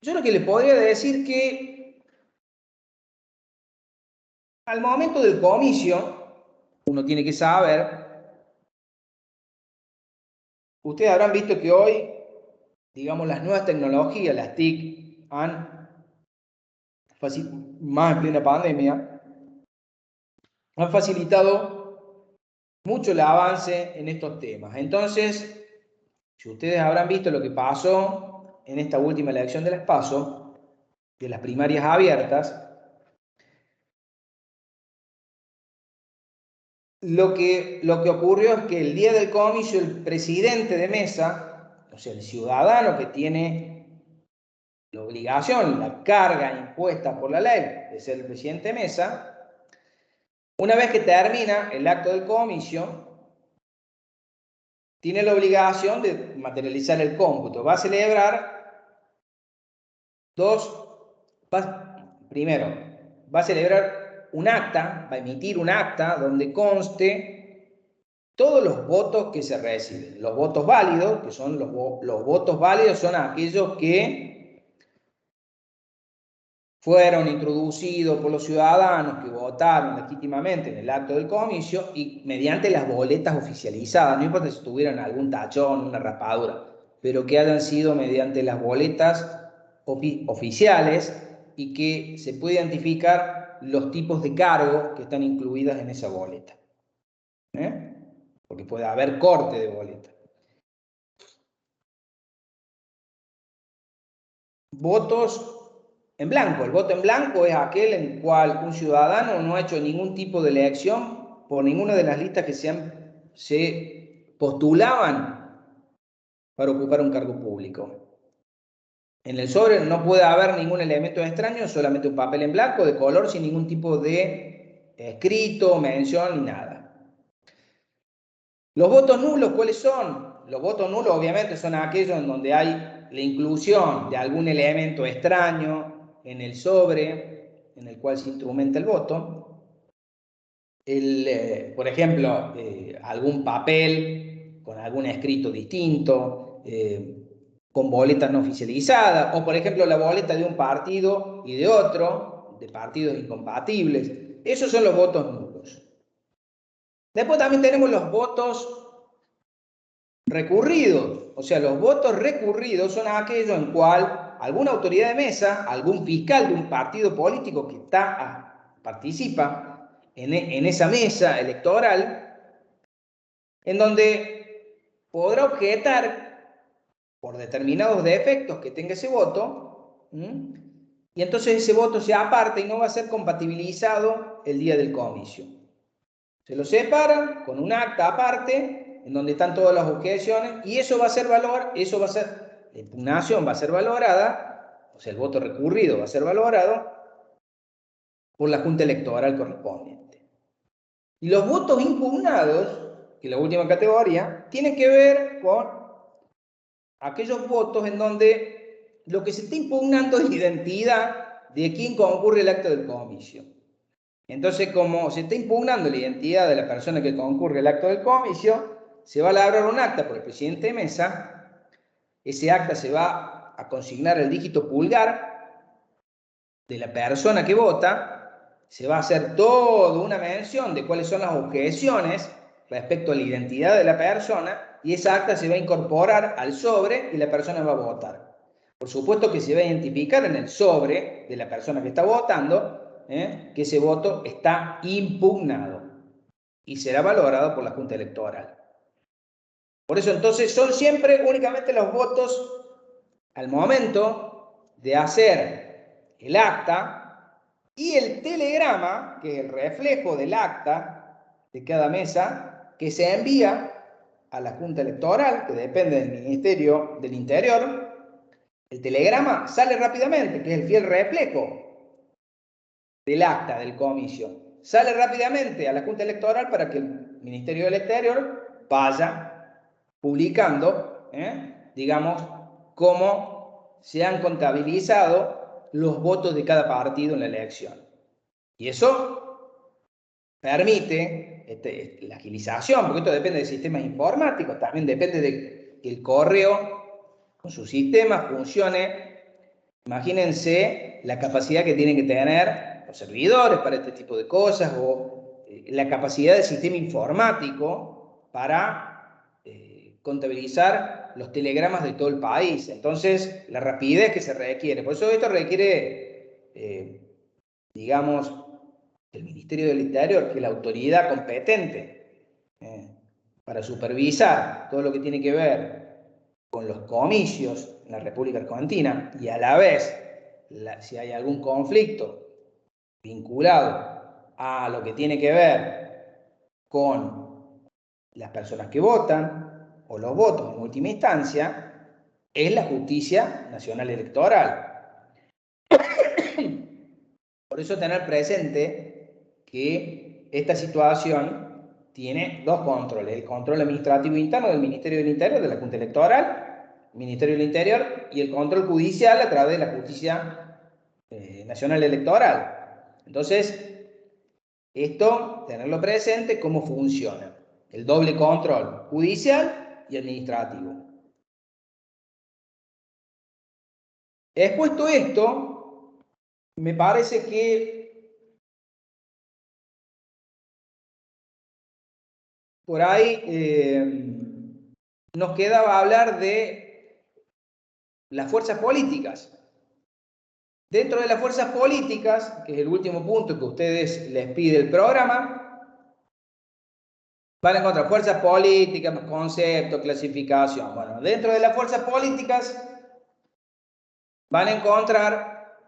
Yo lo que le podría decir que al momento del comicio, uno tiene que saber, ustedes habrán visto que hoy, digamos, las nuevas tecnologías, las TIC, más en plena pandemia, han facilitado mucho el avance en estos temas. Entonces, si ustedes habrán visto lo que pasó en esta última elección de las PASO, de las primarias abiertas, lo que ocurrió es que el día del comicio el presidente de mesa, o sea, el ciudadano que tiene la obligación, la carga impuesta por la ley de ser el presidente de mesa, una vez que termina el acto del comicio, tiene la obligación de materializar el cómputo. Va a celebrar primero, va a celebrar un acta, va a emitir un acta donde conste todos los votos que se reciben. Los votos válidos, que son los votos válidos, son aquellos que fueron introducidos por los ciudadanos que votaron legítimamente en el acto del comicio y mediante las boletas oficializadas, no importa si tuvieran algún tachón, una raspadura, pero que hayan sido mediante las boletas oficiales y que se puede identificar los tipos de cargos que están incluidas en esa boleta. Porque puede haber corte de boleta. Votos en blanco. El voto en blanco es aquel en el cual un ciudadano no ha hecho ningún tipo de elección por ninguna de las listas que se postulaban para ocupar un cargo público. En el sobre no puede haber ningún elemento extraño, solamente un papel en blanco de color sin ningún tipo de escrito, mención ni nada. Los votos nulos, ¿cuáles son? Los votos nulos obviamente son aquellos en donde hay la inclusión de algún elemento extraño en el sobre en el cual se instrumenta el voto. Por ejemplo, algún papel con algún escrito distinto, con boletas no oficializadas, o por ejemplo la boleta de un partido y de otro, de partidos incompatibles. Esos son los votos nulos. Después también tenemos los votos recurridos. O sea, los votos recurridos son aquellos en cual alguna autoridad de mesa, algún fiscal de un partido político que participa en esa mesa electoral, en donde podrá objetar por determinados defectos que tenga ese voto, y entonces ese voto se aparta y no va a ser compatibilizado el día del comicio. Se lo separan con un acta aparte, en donde están todas las objeciones, y eso va a ser la impugnación va a ser valorada, o sea, el voto recurrido va a ser valorado por la Junta Electoral correspondiente. Y los votos impugnados, que es la última categoría, tienen que ver con aquellos votos en donde lo que se está impugnando es la identidad de quien concurre el acto del comicio. Entonces, como se está impugnando la identidad de la persona que concurre al acto del comicio, se va a elaborar un acta por el presidente de mesa. Ese acta se va a consignar el dígito pulgar de la persona que vota. Se va a hacer toda una mención de cuáles son las objeciones respecto a la identidad de la persona y esa acta se va a incorporar al sobre y la persona va a votar. Por supuesto que se va a identificar en el sobre de la persona que está votando que ese voto está impugnado y será valorado por la Junta Electoral. Por eso entonces son siempre únicamente los votos al momento de hacer el acta y el telegrama, que es el reflejo del acta de cada mesa, que se envía a la Junta Electoral, que depende del Ministerio del Interior. El telegrama sale rápidamente, que es el fiel reflejo del acta del comicio. Sale rápidamente a la Junta Electoral para que el Ministerio del Exterior vaya publicando, digamos, cómo se han contabilizado los votos de cada partido en la elección. Y eso permite la agilización, porque esto depende de sistemas informáticos, también depende de que el correo con su sistema funcione Imagínense la capacidad que tienen que tener los servidores para este tipo de cosas o la capacidad del sistema informático para contabilizar los telegramas de todo el país. Entonces, la rapidez que se requiere. Por eso esto requiere, digamos, el Ministerio del Interior, que es la autoridad competente para supervisar todo lo que tiene que ver con los comicios en la República Argentina y a la vez, si hay algún conflicto vinculado a lo que tiene que ver con las personas que votan o los votos en última instancia, es la Justicia Nacional Electoral. Por eso tener presente que esta situación tiene dos controles: el control administrativo interno del Ministerio del Interior, de la Junta Electoral, Ministerio del Interior, y el control judicial a través de la Justicia Nacional Electoral. Entonces, esto, tenerlo presente, cómo funciona el doble control judicial y administrativo. Expuesto esto, me parece que por ahí nos quedaba hablar de las fuerzas políticas. Dentro de las fuerzas políticas, que es el último punto que a ustedes les pide el programa, van a encontrar fuerzas políticas, conceptos, clasificación. Bueno, dentro de las fuerzas políticas van a encontrar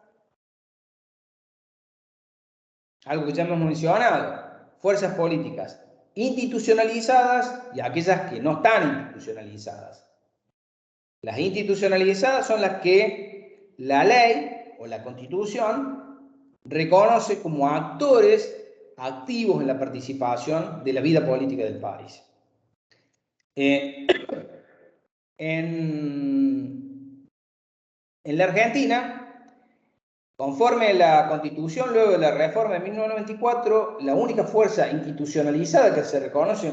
algo que ya hemos mencionado: fuerzas políticas institucionalizadas y aquellas que no están institucionalizadas. Las institucionalizadas son las que la ley o la Constitución reconoce como actores activos en la participación de la vida política del país. En la Argentina, conforme a la Constitución, luego de la reforma de 1994, la única fuerza institucionalizada que se reconoce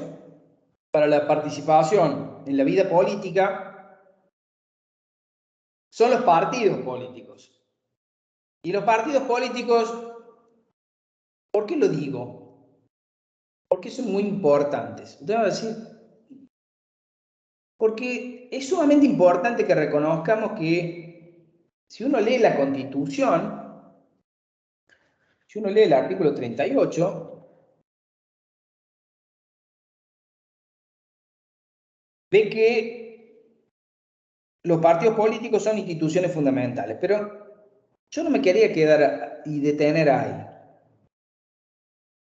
para la participación en la vida política son los partidos políticos. Y los partidos políticos, ¿por qué lo digo? Porque son muy importantes. Debo decir, porque es sumamente importante que reconozcamos que si uno lee la Constitución, si uno lee el artículo 38, ve que los partidos políticos son instituciones fundamentales. Pero yo no me quería quedar y detener ahí.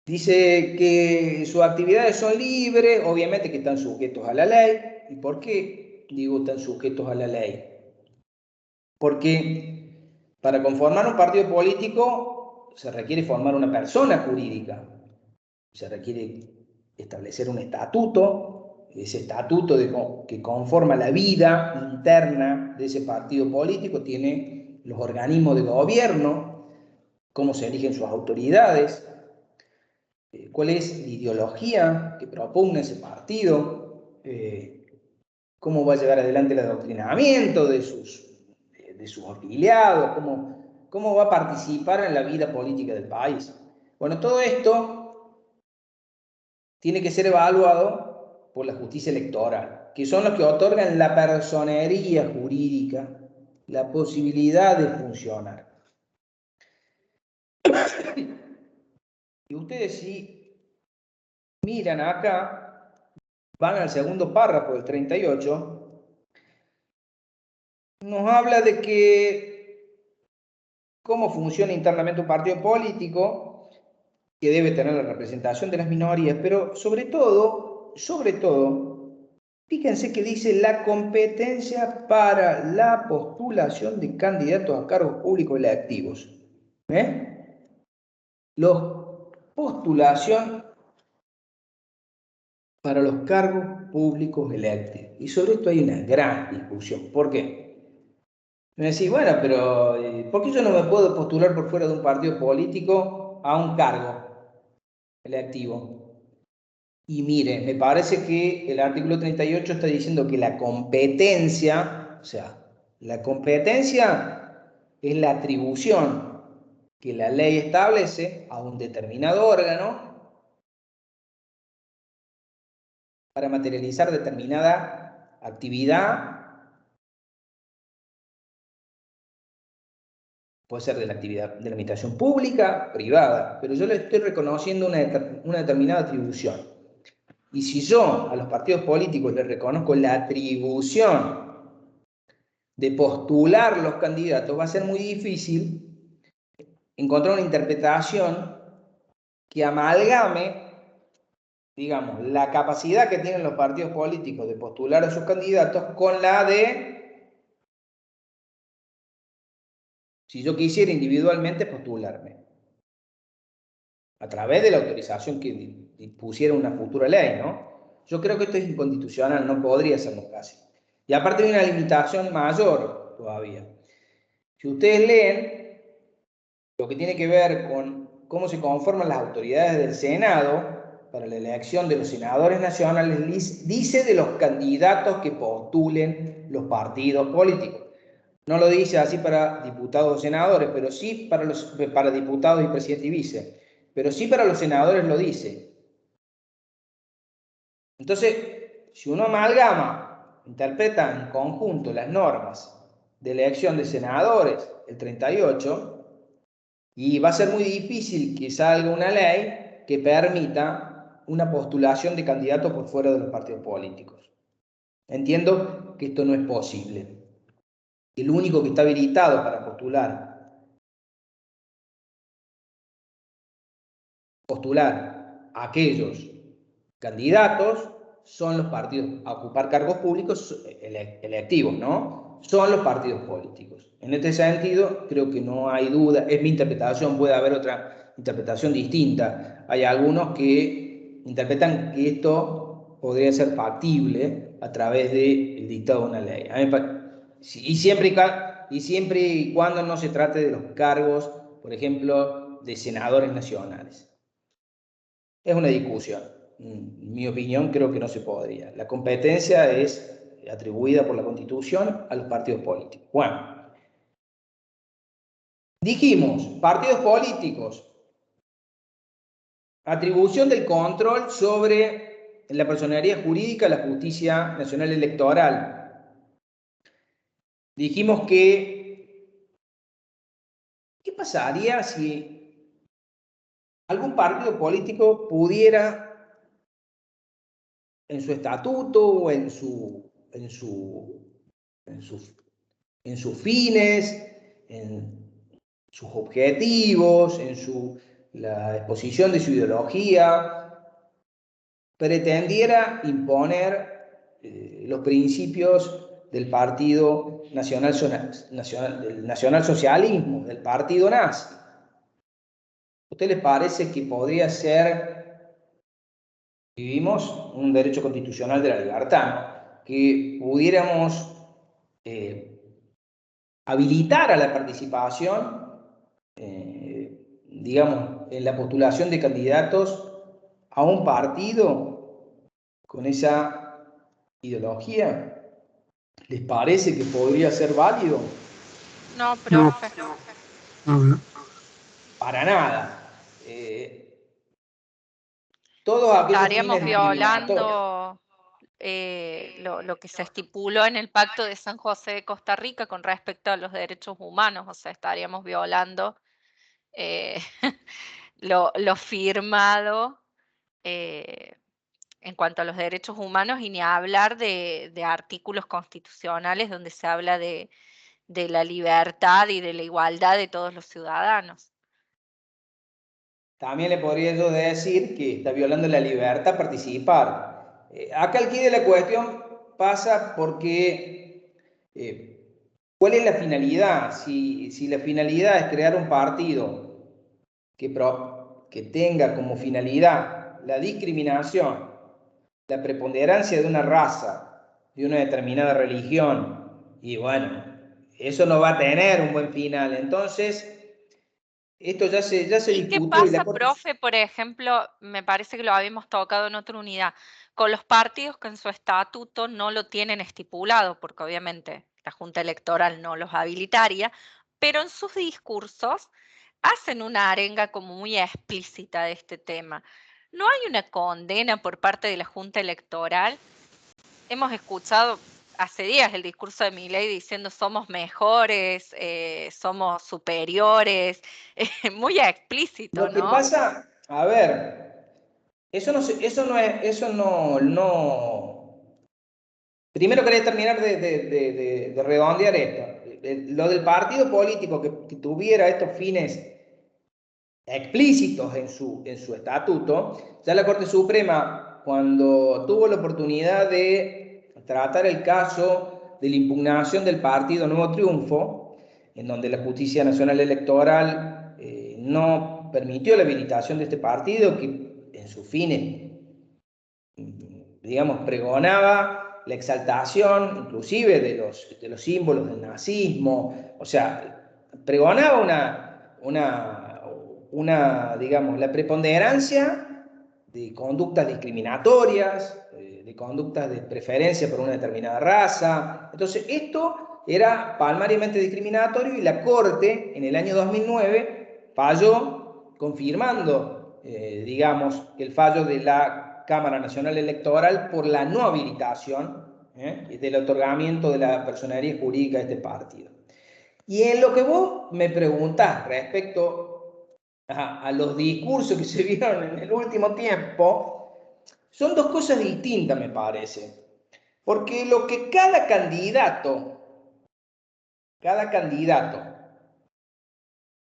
Dice que sus actividades son libres, obviamente que están sujetos a la ley. ¿Y por qué digo están sujetos a la ley? Porque para conformar un partido político se requiere formar una persona jurídica, se requiere establecer un estatuto, ese estatuto que conforma la vida interna de ese partido político tiene los organismos de gobierno, cómo se eligen sus autoridades, cuál es la ideología que propugna ese partido, cómo va a llevar adelante el adoctrinamiento de sus afiliados, cómo va a participar en la vida política del país. Bueno, todo esto tiene que ser evaluado por la justicia electoral, que son los que otorgan la personería jurídica, la posibilidad de funcionar. Y ustedes, si miran acá, van al segundo párrafo del 38, nos habla de que cómo funciona internamente un partido político, que debe tener la representación de las minorías, pero sobre todo, fíjense que dice la competencia para la postulación de candidatos a cargos públicos electivos. Postulación para los cargos públicos electivos. Y sobre esto hay una gran discusión. ¿Por qué? Me decís, bueno, pero ¿por qué yo no me puedo postular por fuera de un partido político a un cargo electivo? Y mire, me parece que el artículo 38 está diciendo que la competencia, o sea, la competencia es la atribución que la ley establece a un determinado órgano para materializar determinada actividad. Puede ser de la actividad de la administración pública, privada, pero yo le estoy reconociendo una determinada atribución. Y si yo a los partidos políticos les reconozco la atribución de postular los candidatos, va a ser muy difícil encontrar una interpretación que amalgame, digamos, la capacidad que tienen los partidos políticos de postular a sus candidatos con la de, si yo quisiera individualmente postularme, a través de la autorización que dispusiera una futura ley, ¿no? Yo creo que esto es inconstitucional, no podría serlo casi. Y aparte hay una limitación mayor todavía. Si ustedes leen lo que tiene que ver con cómo se conforman las autoridades del Senado para la elección de los senadores nacionales, dice de los candidatos que postulen los partidos políticos. No lo dice así para diputados o senadores, pero sí para diputados y presidente y vice. Pero sí para los senadores lo dice. Entonces, si uno amalgama, interpreta en conjunto las normas de elección de senadores, el 38, y va a ser muy difícil que salga una ley que permita una postulación de candidatos por fuera de los partidos políticos. Entiendo que esto no es posible. El único que está habilitado para postular a aquellos candidatos son los partidos, a ocupar cargos públicos electivos, ¿no? Son los partidos políticos. En este sentido, creo que no hay duda, es mi interpretación, puede haber otra interpretación distinta. Hay algunos que interpretan que esto podría ser factible a través del dictado de una ley. Y siempre y cuando no se trate de los cargos, por ejemplo, de senadores nacionales. Es una discusión. En mi opinión, creo que no se podría. La competencia es atribuida por la Constitución a los partidos políticos. Bueno, dijimos, partidos políticos, atribución del control sobre la personería jurídica, la justicia nacional electoral. Dijimos que, ¿qué pasaría si algún partido político pudiera en su estatuto o en sus fines, en sus objetivos, la exposición de su ideología, pretendiera imponer los principios del Partido del nacionalsocialismo, del Partido Nazi? ¿A usted les parece que podría ser, vivimos un derecho constitucional de la libertad, ¿no? Que pudiéramos habilitar a la participación, digamos, en la postulación de candidatos a un partido con esa ideología? ¿Les parece que podría ser válido? No, profe. No. Para nada. Todos aquellos Estaríamos fines discriminatorios. violando lo que se estipuló en el Pacto de San José de Costa Rica con respecto a los derechos humanos, o sea, estaríamos violando eh, lo firmado en cuanto a los derechos humanos y ni hablar de artículos constitucionales donde se habla de la libertad y de la igualdad de todos los ciudadanos. También le podría yo decir que está violando la libertad participar. Acá el quid de la cuestión pasa porque ¿cuál es la finalidad? Si la finalidad es crear un partido que tenga como finalidad la discriminación, la preponderancia de una raza, de una determinada religión, y bueno, eso no va a tener un buen final. Entonces, esto ya se ¿Y qué discutió y la pasa, Corte... profe, por ejemplo, me parece que lo habíamos tocado en otra unidad, con los partidos que en su estatuto no lo tienen estipulado, porque obviamente la Junta Electoral no los habilitaría, pero en sus discursos hacen una arenga como muy explícita de este tema. No hay una condena por parte de la Junta Electoral. Hemos escuchado hace días el discurso de Milei diciendo somos mejores, somos superiores, muy explícito, Lo que ¿no? pasa, a ver, eso no es, eso no. Primero quería terminar de redondear esto. Lo del partido político que tuviera estos fines explícitos en su estatuto, ya la Corte Suprema, cuando tuvo la oportunidad de tratar el caso de la impugnación del partido Nuevo Triunfo, en donde la Justicia Nacional Electoral no permitió la habilitación de este partido, que en sus fines, digamos, pregonaba la exaltación inclusive de los símbolos del nazismo, o sea, pregonaba digamos, la preponderancia de conductas discriminatorias, de conductas de preferencia por una determinada raza. Entonces, esto era palmariamente discriminatorio y la Corte, en el año 2009, falló confirmando, digamos, el fallo de la Cámara Nacional Electoral por la no habilitación del otorgamiento de la personería jurídica de este partido. Y en lo que vos me preguntás respecto a los discursos que se vieron en el último tiempo, son dos cosas distintas, me parece. Porque lo que cada candidato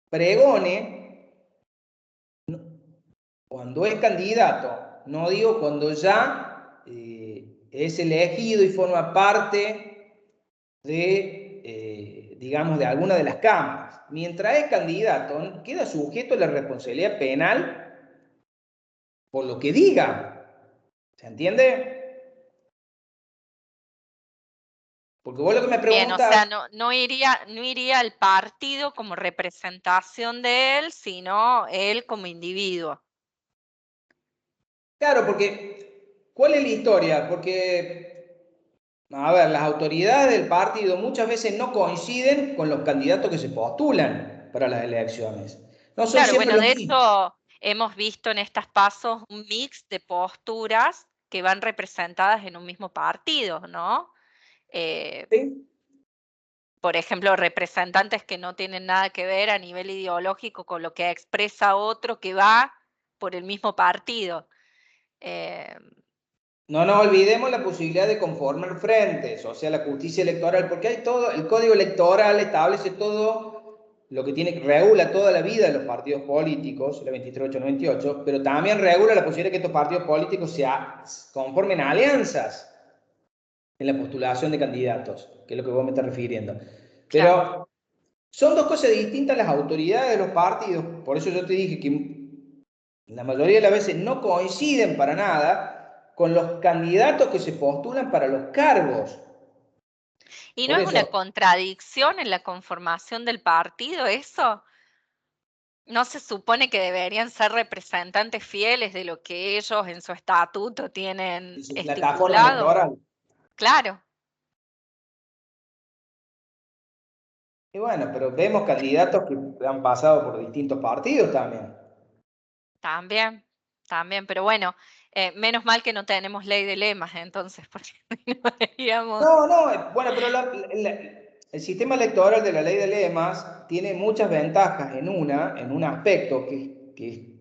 pregone, cuando es candidato, no digo cuando ya es elegido y forma parte de, digamos, de alguna de las cámaras. Mientras es candidato, queda sujeto a la responsabilidad penal por lo que diga. ¿Se entiende? Porque vos lo que me Bien, o preguntás. sea, no iría al partido como representación de él, sino él como individuo. Claro, porque, ¿cuál es la historia? Porque, a ver, las autoridades del partido muchas veces no coinciden con los candidatos que se postulan para las elecciones. No son Claro, siempre bueno, los de mismos. hecho hemos visto en estas pasos un mix de posturas que van representadas en un mismo partido, ¿no? Eh, ¿Sí? por ejemplo, representantes que no tienen nada que ver a nivel ideológico con lo que expresa otro que va por el mismo partido. Eh, No nos olvidemos la posibilidad de conformar frentes, o sea, la justicia electoral, porque hay todo, el código electoral establece todo lo que tiene, regula toda la vida de los partidos políticos, la 23898, pero también regula la posibilidad de que estos partidos políticos se conformen alianzas en la postulación de candidatos, que es lo que vos me estás refiriendo. claro. Pero son dos cosas distintas las autoridades de los partidos, por eso yo te dije que la mayoría de las veces no coinciden para nada con los candidatos que se postulan para los cargos. ¿Y no Por es una eso, contradicción en la conformación del partido eso? ¿No se supone que deberían ser representantes fieles de lo que ellos en su estatuto en tienen su plataforma estipulado? electoral. Claro, Y bueno, pero vemos candidatos que han pasado por distintos partidos también. también, también, pero bueno, menos mal que no tenemos ley de lemas entonces, porque no veríamos. No, no, bueno, pero el sistema electoral de la ley de lemas tiene muchas ventajas en un aspecto que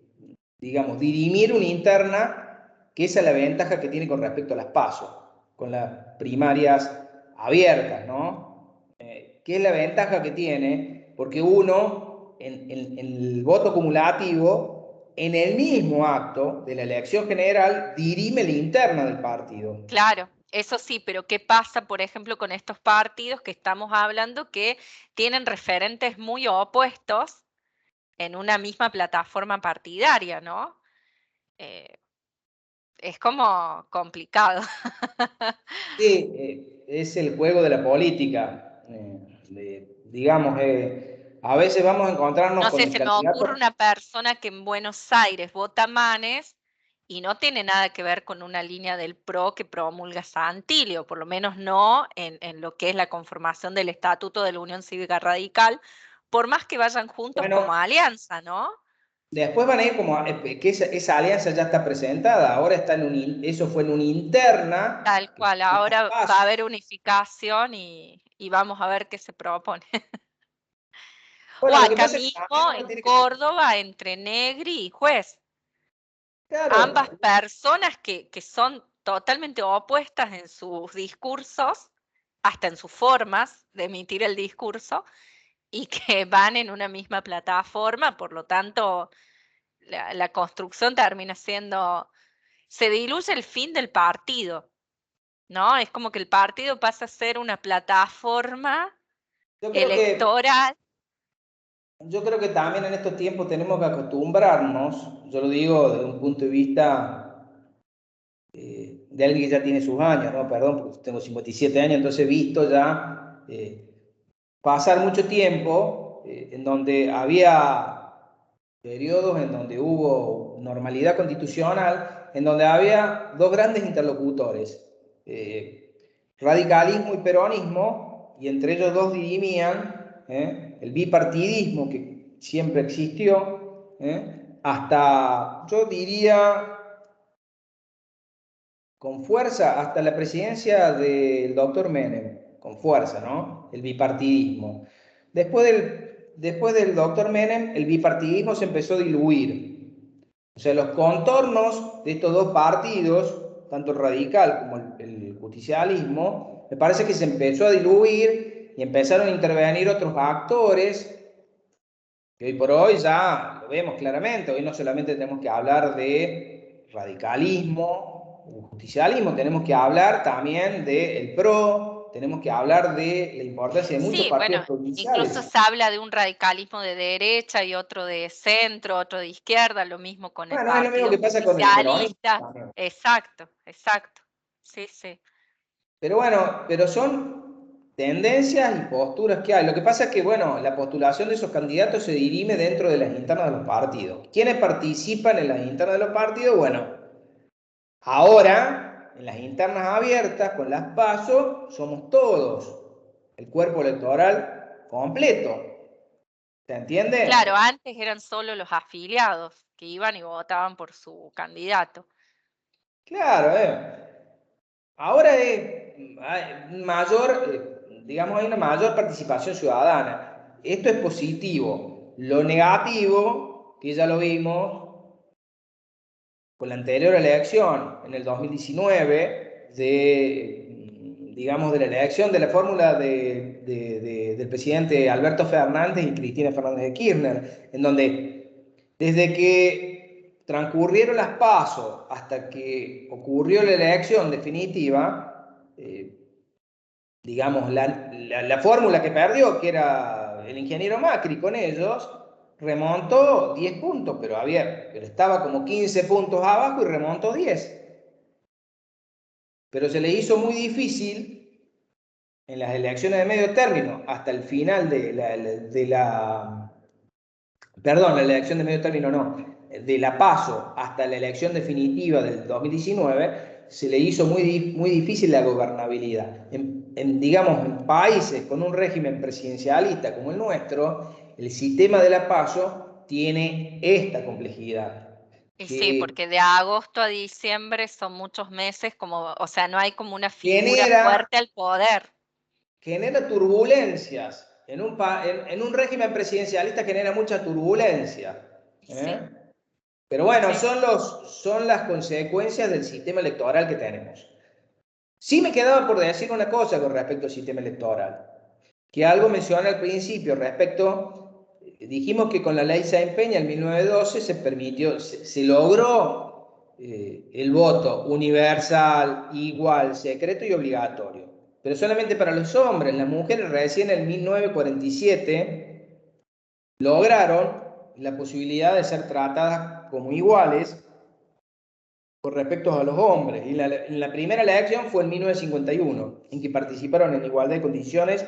digamos, dirimir una interna, que esa es la ventaja que tiene con respecto a las PASO, con las primarias abiertas, ¿no? ¿Qué es la ventaja que tiene? Porque uno, en el voto acumulativo, en el mismo acto de la elección general, dirime la interna del partido. Claro, eso sí, pero ¿qué pasa, por ejemplo, con estos partidos que estamos hablando que tienen referentes muy opuestos en una misma plataforma partidaria, ¿no? Eh, es como complicado. Sí, es el juego de la política. Digamos, a veces vamos a encontrarnos No con sé, el se me ocurre candidato. una persona que en Buenos Aires vota Manes y no tiene nada que ver con una línea del PRO que promulga Santilli, o por lo menos no en lo que es la conformación del Estatuto de la Unión Cívica Radical, por más que vayan juntos Bueno, como alianza, ¿no? después van a ir como, que esa alianza ya está presentada, ahora está eso fue en una interna, Tal que cual, fue un ahora va a paso. haber unificación y vamos a ver qué se propone. O Bueno, lo que acá pasa es que mismo también uno en tiene que tener, Córdoba, entre Negri y Juez, ambas claro, personas que son totalmente opuestas en sus discursos, hasta en sus formas de emitir el discurso, y que van en una misma plataforma, por lo tanto, la construcción termina siendo, se diluye el fin del partido, ¿no? Es como que el partido pasa a ser una plataforma yo creo que electoral. Yo creo que también en estos tiempos tenemos que acostumbrarnos, yo lo digo desde un punto de vista de alguien que ya tiene sus años, ¿no? Perdón, porque tengo 57 años, entonces he visto ya pasar mucho tiempo en donde había periodos en donde hubo normalidad constitucional, en donde había dos grandes interlocutores, radicalismo y peronismo, y entre ellos dos dirimían el bipartidismo que siempre existió, hasta, yo diría, con fuerza, hasta la presidencia del doctor Menem, con fuerza, ¿no? El bipartidismo. Después del doctor Menem, el bipartidismo se empezó a diluir. O sea, los contornos de estos dos partidos, tanto el radical como el justicialismo, me parece que se empezó a diluir y empezaron a intervenir otros actores que hoy por hoy ya lo vemos claramente. Hoy no solamente tenemos que hablar de radicalismo o justicialismo, tenemos que hablar también del PRO, tenemos que hablar de la importancia de muchos Sí, partidos bueno, incluso provinciales. se habla de un radicalismo de derecha y otro de centro, otro de izquierda, lo mismo con el Bueno, es lo mismo Partido que pasa con el peronismo Justicialista. también. Exacto, exacto. Sí, sí. Pero bueno, pero son tendencias y posturas que hay. Lo que pasa es que, bueno, la postulación de esos candidatos se dirime dentro de las internas de los partidos. ¿Quiénes participan en las internas de los partidos? Bueno, ahora, en las internas abiertas, con las PASO, somos todos el cuerpo electoral completo. ¿Se Claro, entiende? antes eran solo los afiliados que iban y votaban por su candidato. Claro, ahora hay mayor, digamos, hay una mayor participación ciudadana. Esto es positivo. Lo negativo, que ya lo vimos con la anterior elección, en el 2019, digamos, de la elección de la fórmula del presidente Alberto Fernández y Cristina Fernández de Kirchner, en donde desde que transcurrieron las pasos hasta que ocurrió la elección definitiva, digamos, la fórmula que perdió, que era el ingeniero Macri con ellos, remontó 10 puntos, pero estaba como 15 puntos abajo y remontó 10. Pero se le hizo muy difícil en las elecciones de medio término hasta el final perdón, la elección de medio término no, de la PASO hasta la elección definitiva del 2019, se le hizo muy difícil la gobernabilidad. Digamos, en países con un régimen presidencialista como el nuestro, el sistema de la PASO tiene esta complejidad. Y sí, Que porque de agosto a diciembre son muchos meses, como, o sea, no hay como una figura genera, fuerte al poder. genera turbulencias. En un régimen presidencialista genera mucha turbulencia. Y sí, ¿eh? Pero bueno, sí. son las consecuencias del sistema electoral que tenemos. Sí me quedaba por decir una cosa con respecto al sistema electoral, que algo mencioné al principio respecto, dijimos que con la ley Sáenz Peña en 1912 se permitió, se logró el voto universal, igual, secreto y obligatorio, pero solamente para los hombres. Las mujeres recién en 1947 lograron la posibilidad de ser tratadas como iguales con respecto a los hombres. Y la primera elección fue en 1951, en que participaron en igualdad de condiciones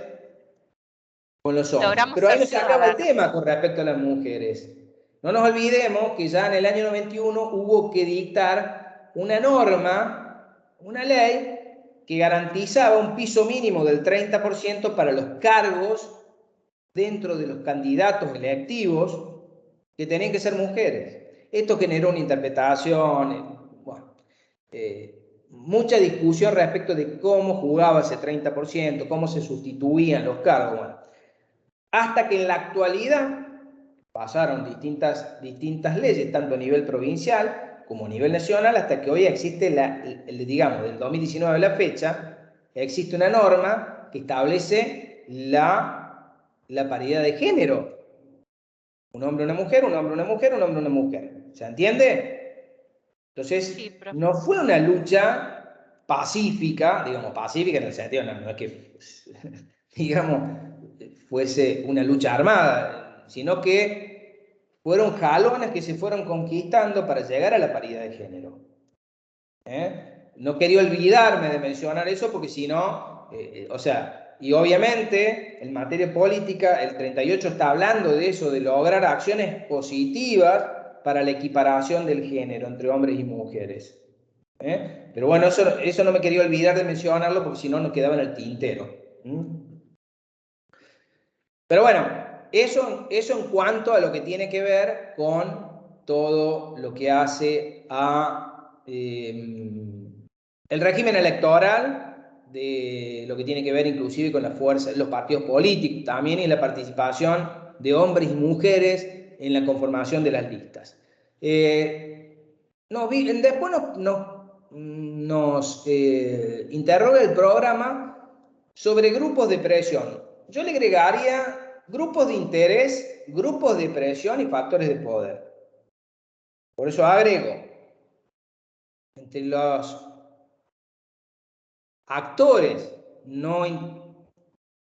con los hombres. Logramos Pero ahí ser no se acaba el ciudadanas. tema con respecto a las mujeres. No nos olvidemos que ya en el año 91 hubo que dictar una norma, una ley, que garantizaba un piso mínimo del 30% para los cargos dentro de los candidatos electivos que tenían que ser mujeres. Esto generó una interpretación, bueno, mucha discusión respecto de cómo jugaba ese 30%, cómo se sustituían los cargos. Bueno, hasta que en la actualidad pasaron distintas leyes, tanto a nivel provincial como a nivel nacional, hasta que hoy existe, digamos, del 2019 a la fecha, existe una norma que establece la paridad de género. Un hombre, una mujer, un hombre, una mujer, un hombre, una mujer. ¿Se entiende? Entonces, Sí, no fue una lucha pacífica, digamos, pacífica en el sentido, no es que, digamos, fuese una lucha armada, sino que fueron jalones que se fueron conquistando para llegar a la paridad de género. No quería olvidarme de mencionar eso porque si no, o sea, y obviamente en materia política el 38 está hablando de eso, de lograr acciones positivas para la equiparación del género entre hombres y mujeres. Pero bueno, eso no me quería olvidar de mencionarlo porque si no nos quedaba en el tintero. Pero bueno, eso en cuanto a lo que tiene que ver con todo lo que hace a el régimen electoral, de lo que tiene que ver inclusive con la fuerza, los partidos políticos también y la participación de hombres y mujeres en la conformación de las listas. Después nos interroga el programa sobre grupos de presión. Yo le agregaría grupos de interés, grupos de presión y factores de poder. Por eso agrego, entre los actores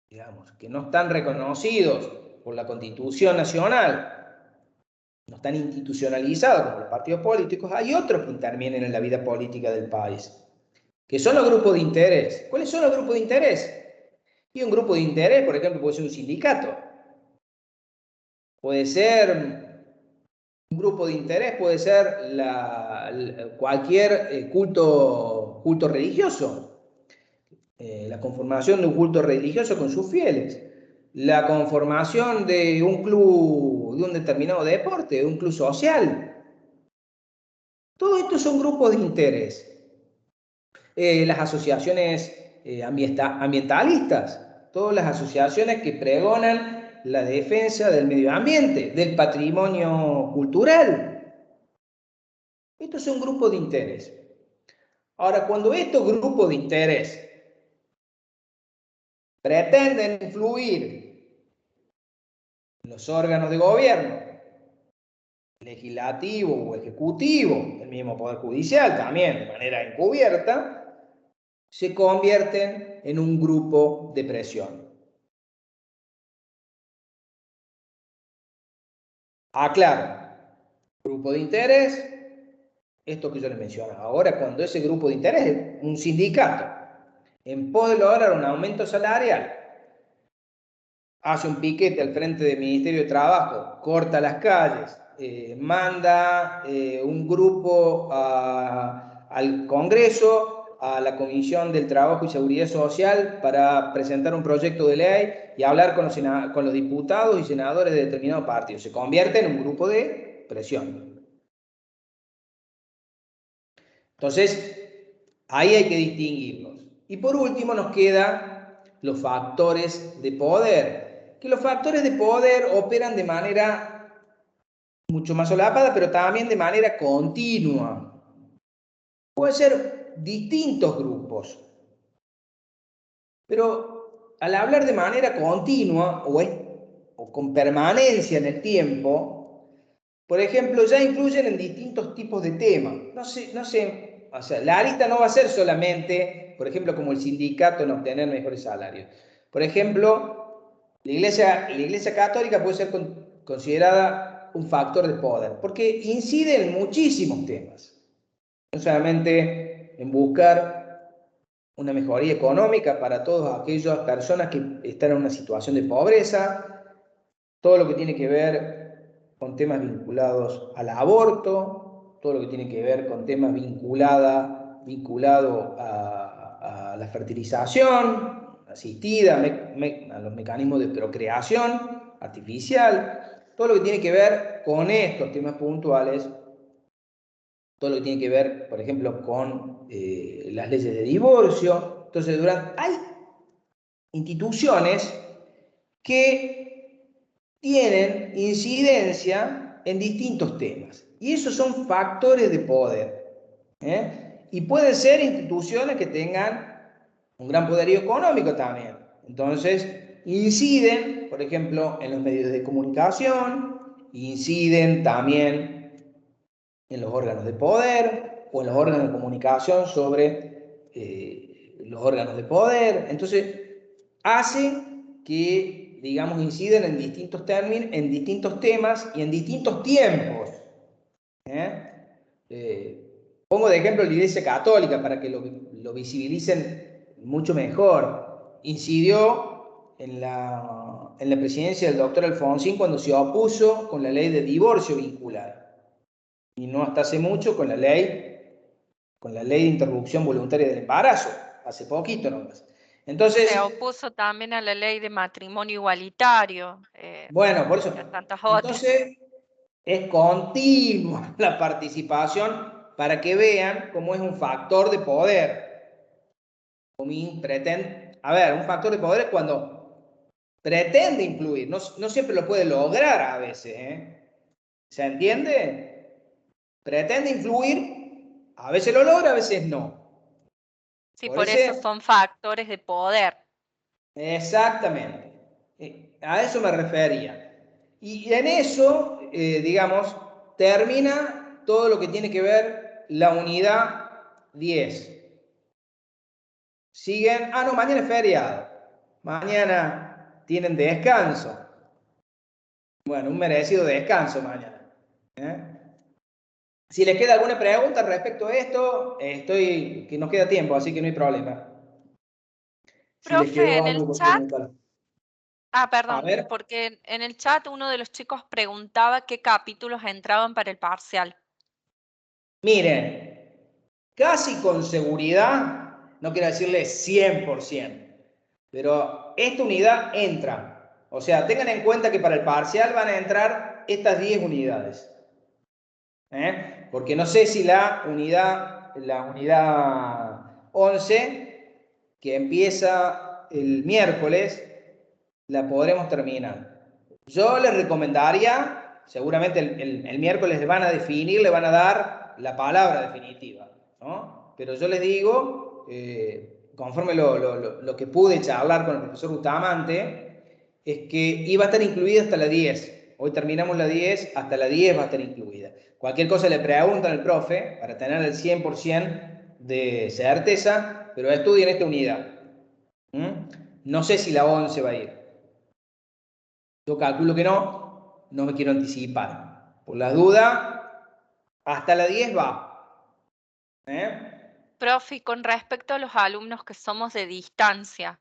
digamos, que no están reconocidos por la Constitución Nacional, no están institucionalizados como los partidos políticos, hay otros que intervienen en la vida política del país, que son los grupos de interés. ¿Cuáles son los grupos de interés? Y un grupo de interés, por ejemplo, puede ser un sindicato, puede ser un grupo de interés, puede ser cualquier culto religioso, la conformación de un culto religioso con sus fieles, la conformación de un club, de un determinado deporte, de un club social. Todo esto son grupos de interés. Las asociaciones ambientalistas, todas las asociaciones que pregonan la defensa del medio ambiente, del patrimonio cultural. Estos son grupos de interés. Ahora, cuando estos grupos de interés pretenden influir en los órganos de gobierno, legislativo o ejecutivo, el mismo Poder Judicial también, de manera encubierta, se convierten en un grupo de presión. Aclaro, grupo de interés, esto que yo les mencionaba. Ahora, cuando ese grupo de interés es un sindicato, en pos de lograr un aumento salarial, hace un piquete al frente del Ministerio de Trabajo, corta las calles, manda un grupo al Congreso, a la Comisión del Trabajo y Seguridad Social para presentar un proyecto de ley y hablar con los diputados y senadores de determinado partido. Se convierte en un grupo de presión. Entonces, ahí hay que distinguirlos. Y por último nos quedan los factores de poder, que los factores de poder operan de manera mucho más solapada, pero también de manera continua. Pueden ser distintos grupos, pero al hablar de manera continua o con permanencia en el tiempo, por ejemplo, ya influyen en distintos tipos de temas. No sé, o sea, la lista no va a ser solamente, por ejemplo, como el sindicato en obtener mejores salarios. Por ejemplo, la iglesia católica puede ser considerada un factor de poder, porque incide en muchísimos temas. No solamente en buscar una mejoría económica para todas aquellas personas que están en una situación de pobreza, todo lo que tiene que ver con temas vinculados al aborto, todo lo que tiene que ver con temas vinculados a la fertilización asistida, a los mecanismos de procreación, artificial, todo lo que tiene que ver con estos temas puntuales, todo lo que tiene que ver, por ejemplo, con las leyes de divorcio. Entonces, hay instituciones que tienen incidencia en distintos temas. Y esos son factores de poder. Y pueden ser instituciones que tengan un gran poderío económico también. Entonces, inciden, por ejemplo, en los medios de comunicación, inciden también en los órganos de poder o en los órganos de comunicación sobre los órganos de poder. Entonces, hace que, digamos, inciden en distintos términos, en distintos temas y en distintos tiempos. Pongo de ejemplo la Iglesia Católica para que lo visibilicen mucho mejor. Incidió en la presidencia del doctor Alfonsín cuando se opuso con la ley de divorcio vinculado. Y no hasta hace mucho con la ley de interrupción voluntaria del embarazo, hace poquito nomás. Entonces, se opuso también a la ley de matrimonio igualitario. Bueno, por eso. Tantas otras. Entonces, es continua la participación para que vean cómo es un factor de poder. A ver, un factor de poder es cuando pretende influir, no siempre lo puede lograr a veces. ¿Se entiende? Pretende influir, a veces lo logra, a veces no. Sí, por eso son factores de poder. Exactamente. A eso me refería. Y en eso, digamos, termina todo lo que tiene que ver la unidad 10. Siguen, no, mañana es feriado. Mañana tienen descanso. Bueno, un merecido descanso mañana. Si les queda alguna pregunta respecto a esto, que nos queda tiempo, así que no hay problema. Si les Profe, quedó en el algo por chat, preguntar. perdón, A ver. porque en el chat uno de los chicos preguntaba qué capítulos entraban para el parcial. Miren, casi con seguridad, no quiero decirle 100%, pero esta unidad entra. O sea, tengan en cuenta que para el parcial van a entrar estas 10 unidades. Porque no sé si la unidad 11, que empieza el miércoles, la podremos terminar. Yo les recomendaría, seguramente el miércoles le van a definir, le van a dar la palabra definitiva, ¿no? Pero yo les digo, conforme lo que pude charlar con el profesor Bustamante, es que iba a estar incluida hasta la 10. Hoy terminamos la 10, hasta la 10 va a estar incluida. Cualquier cosa le preguntan al profe para tener el 100% de certeza, pero estudien esta unidad. No sé si la 11 va a ir. Yo calculo que no me quiero anticipar. Por la duda, hasta la 10 va. Profe, y con respecto a los alumnos que somos de distancia.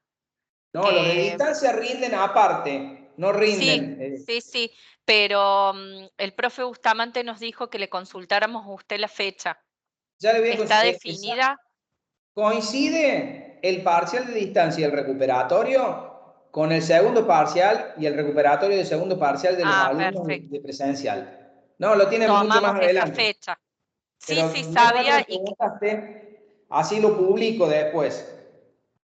No, los de distancia rinden aparte, no rinden. Sí, pero el profe Bustamante nos dijo que le consultáramos a usted la fecha. Ya le voy a ¿Está definida? Coincide el parcial de distancia y el recuperatorio con el segundo parcial y el recuperatorio del segundo parcial de los alumnos Perfecto. de presencial. No, lo tienen mucho más Tomamos esa adelante. fecha. Pero Sí, menos mal que sabía me preguntaste, así lo publico después.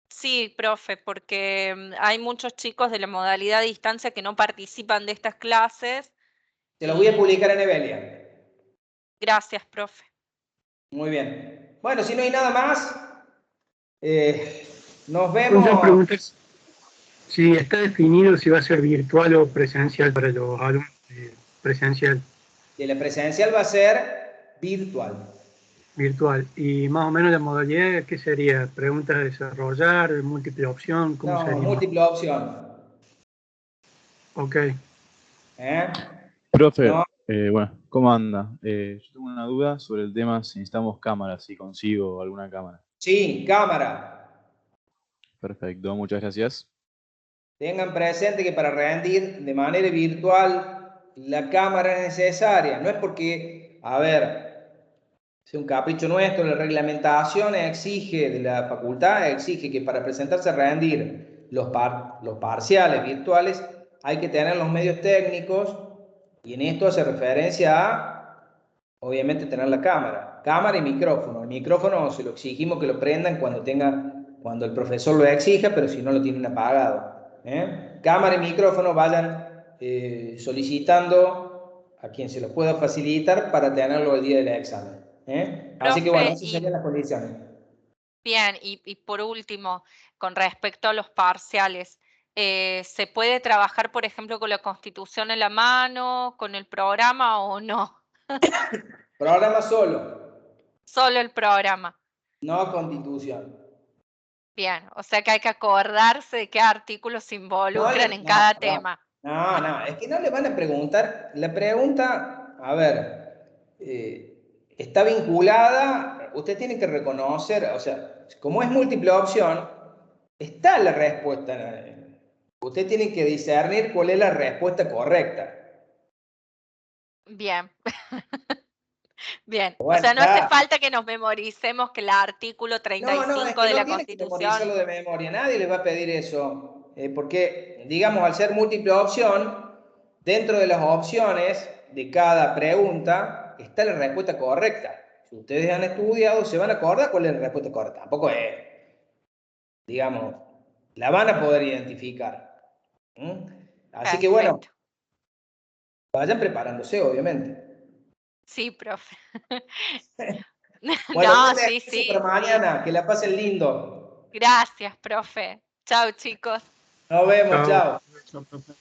Sí, profe, porque hay muchos chicos de la modalidad de distancia que no participan de estas clases. Te lo voy a publicar en Evelia. Gracias, profe. Muy bien. Bueno, si no hay nada más, nos Dos vemos. preguntas. Si está definido si va a ser virtual o presencial para los alumnos presencial. Y la presencial va a ser virtual. Virtual. Y más o menos la modalidad, ¿qué sería? ¿Preguntas a desarrollar? ¿Múltiple opción? ¿Cómo sería? Múltiple opción. Ok. Profe, No. bueno, ¿cómo anda? Yo tengo una duda sobre el tema si necesitamos cámara, si consigo alguna cámara. Sí, cámara. Perfecto, muchas gracias. Tengan presente que para rendir de manera virtual la cámara es necesaria. No es porque, a ver, es un capricho nuestro, la reglamentación exige de la facultad, exige que para presentarse a rendir los parciales virtuales hay que tener los medios técnicos, y en esto hace referencia a, obviamente, tener la cámara. Cámara y micrófono. El micrófono se lo exigimos que lo prendan cuando el profesor lo exija, pero si no lo tienen apagado. Cámara y micrófono vayan solicitando a quien se los pueda facilitar para tenerlo el día del examen. Así que bueno, esas serían las condiciones. Bien, y por último, con respecto a los parciales, ¿se puede trabajar, por ejemplo, con la Constitución en la mano, con el programa o no? Programa solo. Solo el programa. No Constitución. Bien, o sea que hay que acordarse de qué artículos se involucran en cada tema. No, es que no le van a preguntar. La pregunta, a ver, está vinculada, usted tiene que reconocer, o sea, como es múltiple opción, está la respuesta. Usted tiene que discernir cuál es la respuesta correcta. Bien. Bien, Bueno, o sea, no hace falta que nos memoricemos que el artículo 35 no, es que de no la tiene que Constitución. memorizarlo de memoria, nadie le va a pedir eso, porque, digamos, al ser múltiple opción, dentro de las opciones de cada pregunta está la respuesta correcta. Si ustedes han estudiado, se van a acordar cuál es la respuesta correcta. Tampoco es, digamos, la van a poder identificar. Así que bueno, Perfecto. vayan preparándose, obviamente. Sí, profe. Bueno, No, buen sí, ejercicio para sí. mañana, que la pasen lindo. Gracias, profe. Chao, chicos. Nos vemos, Chao. chao. Chao, profe.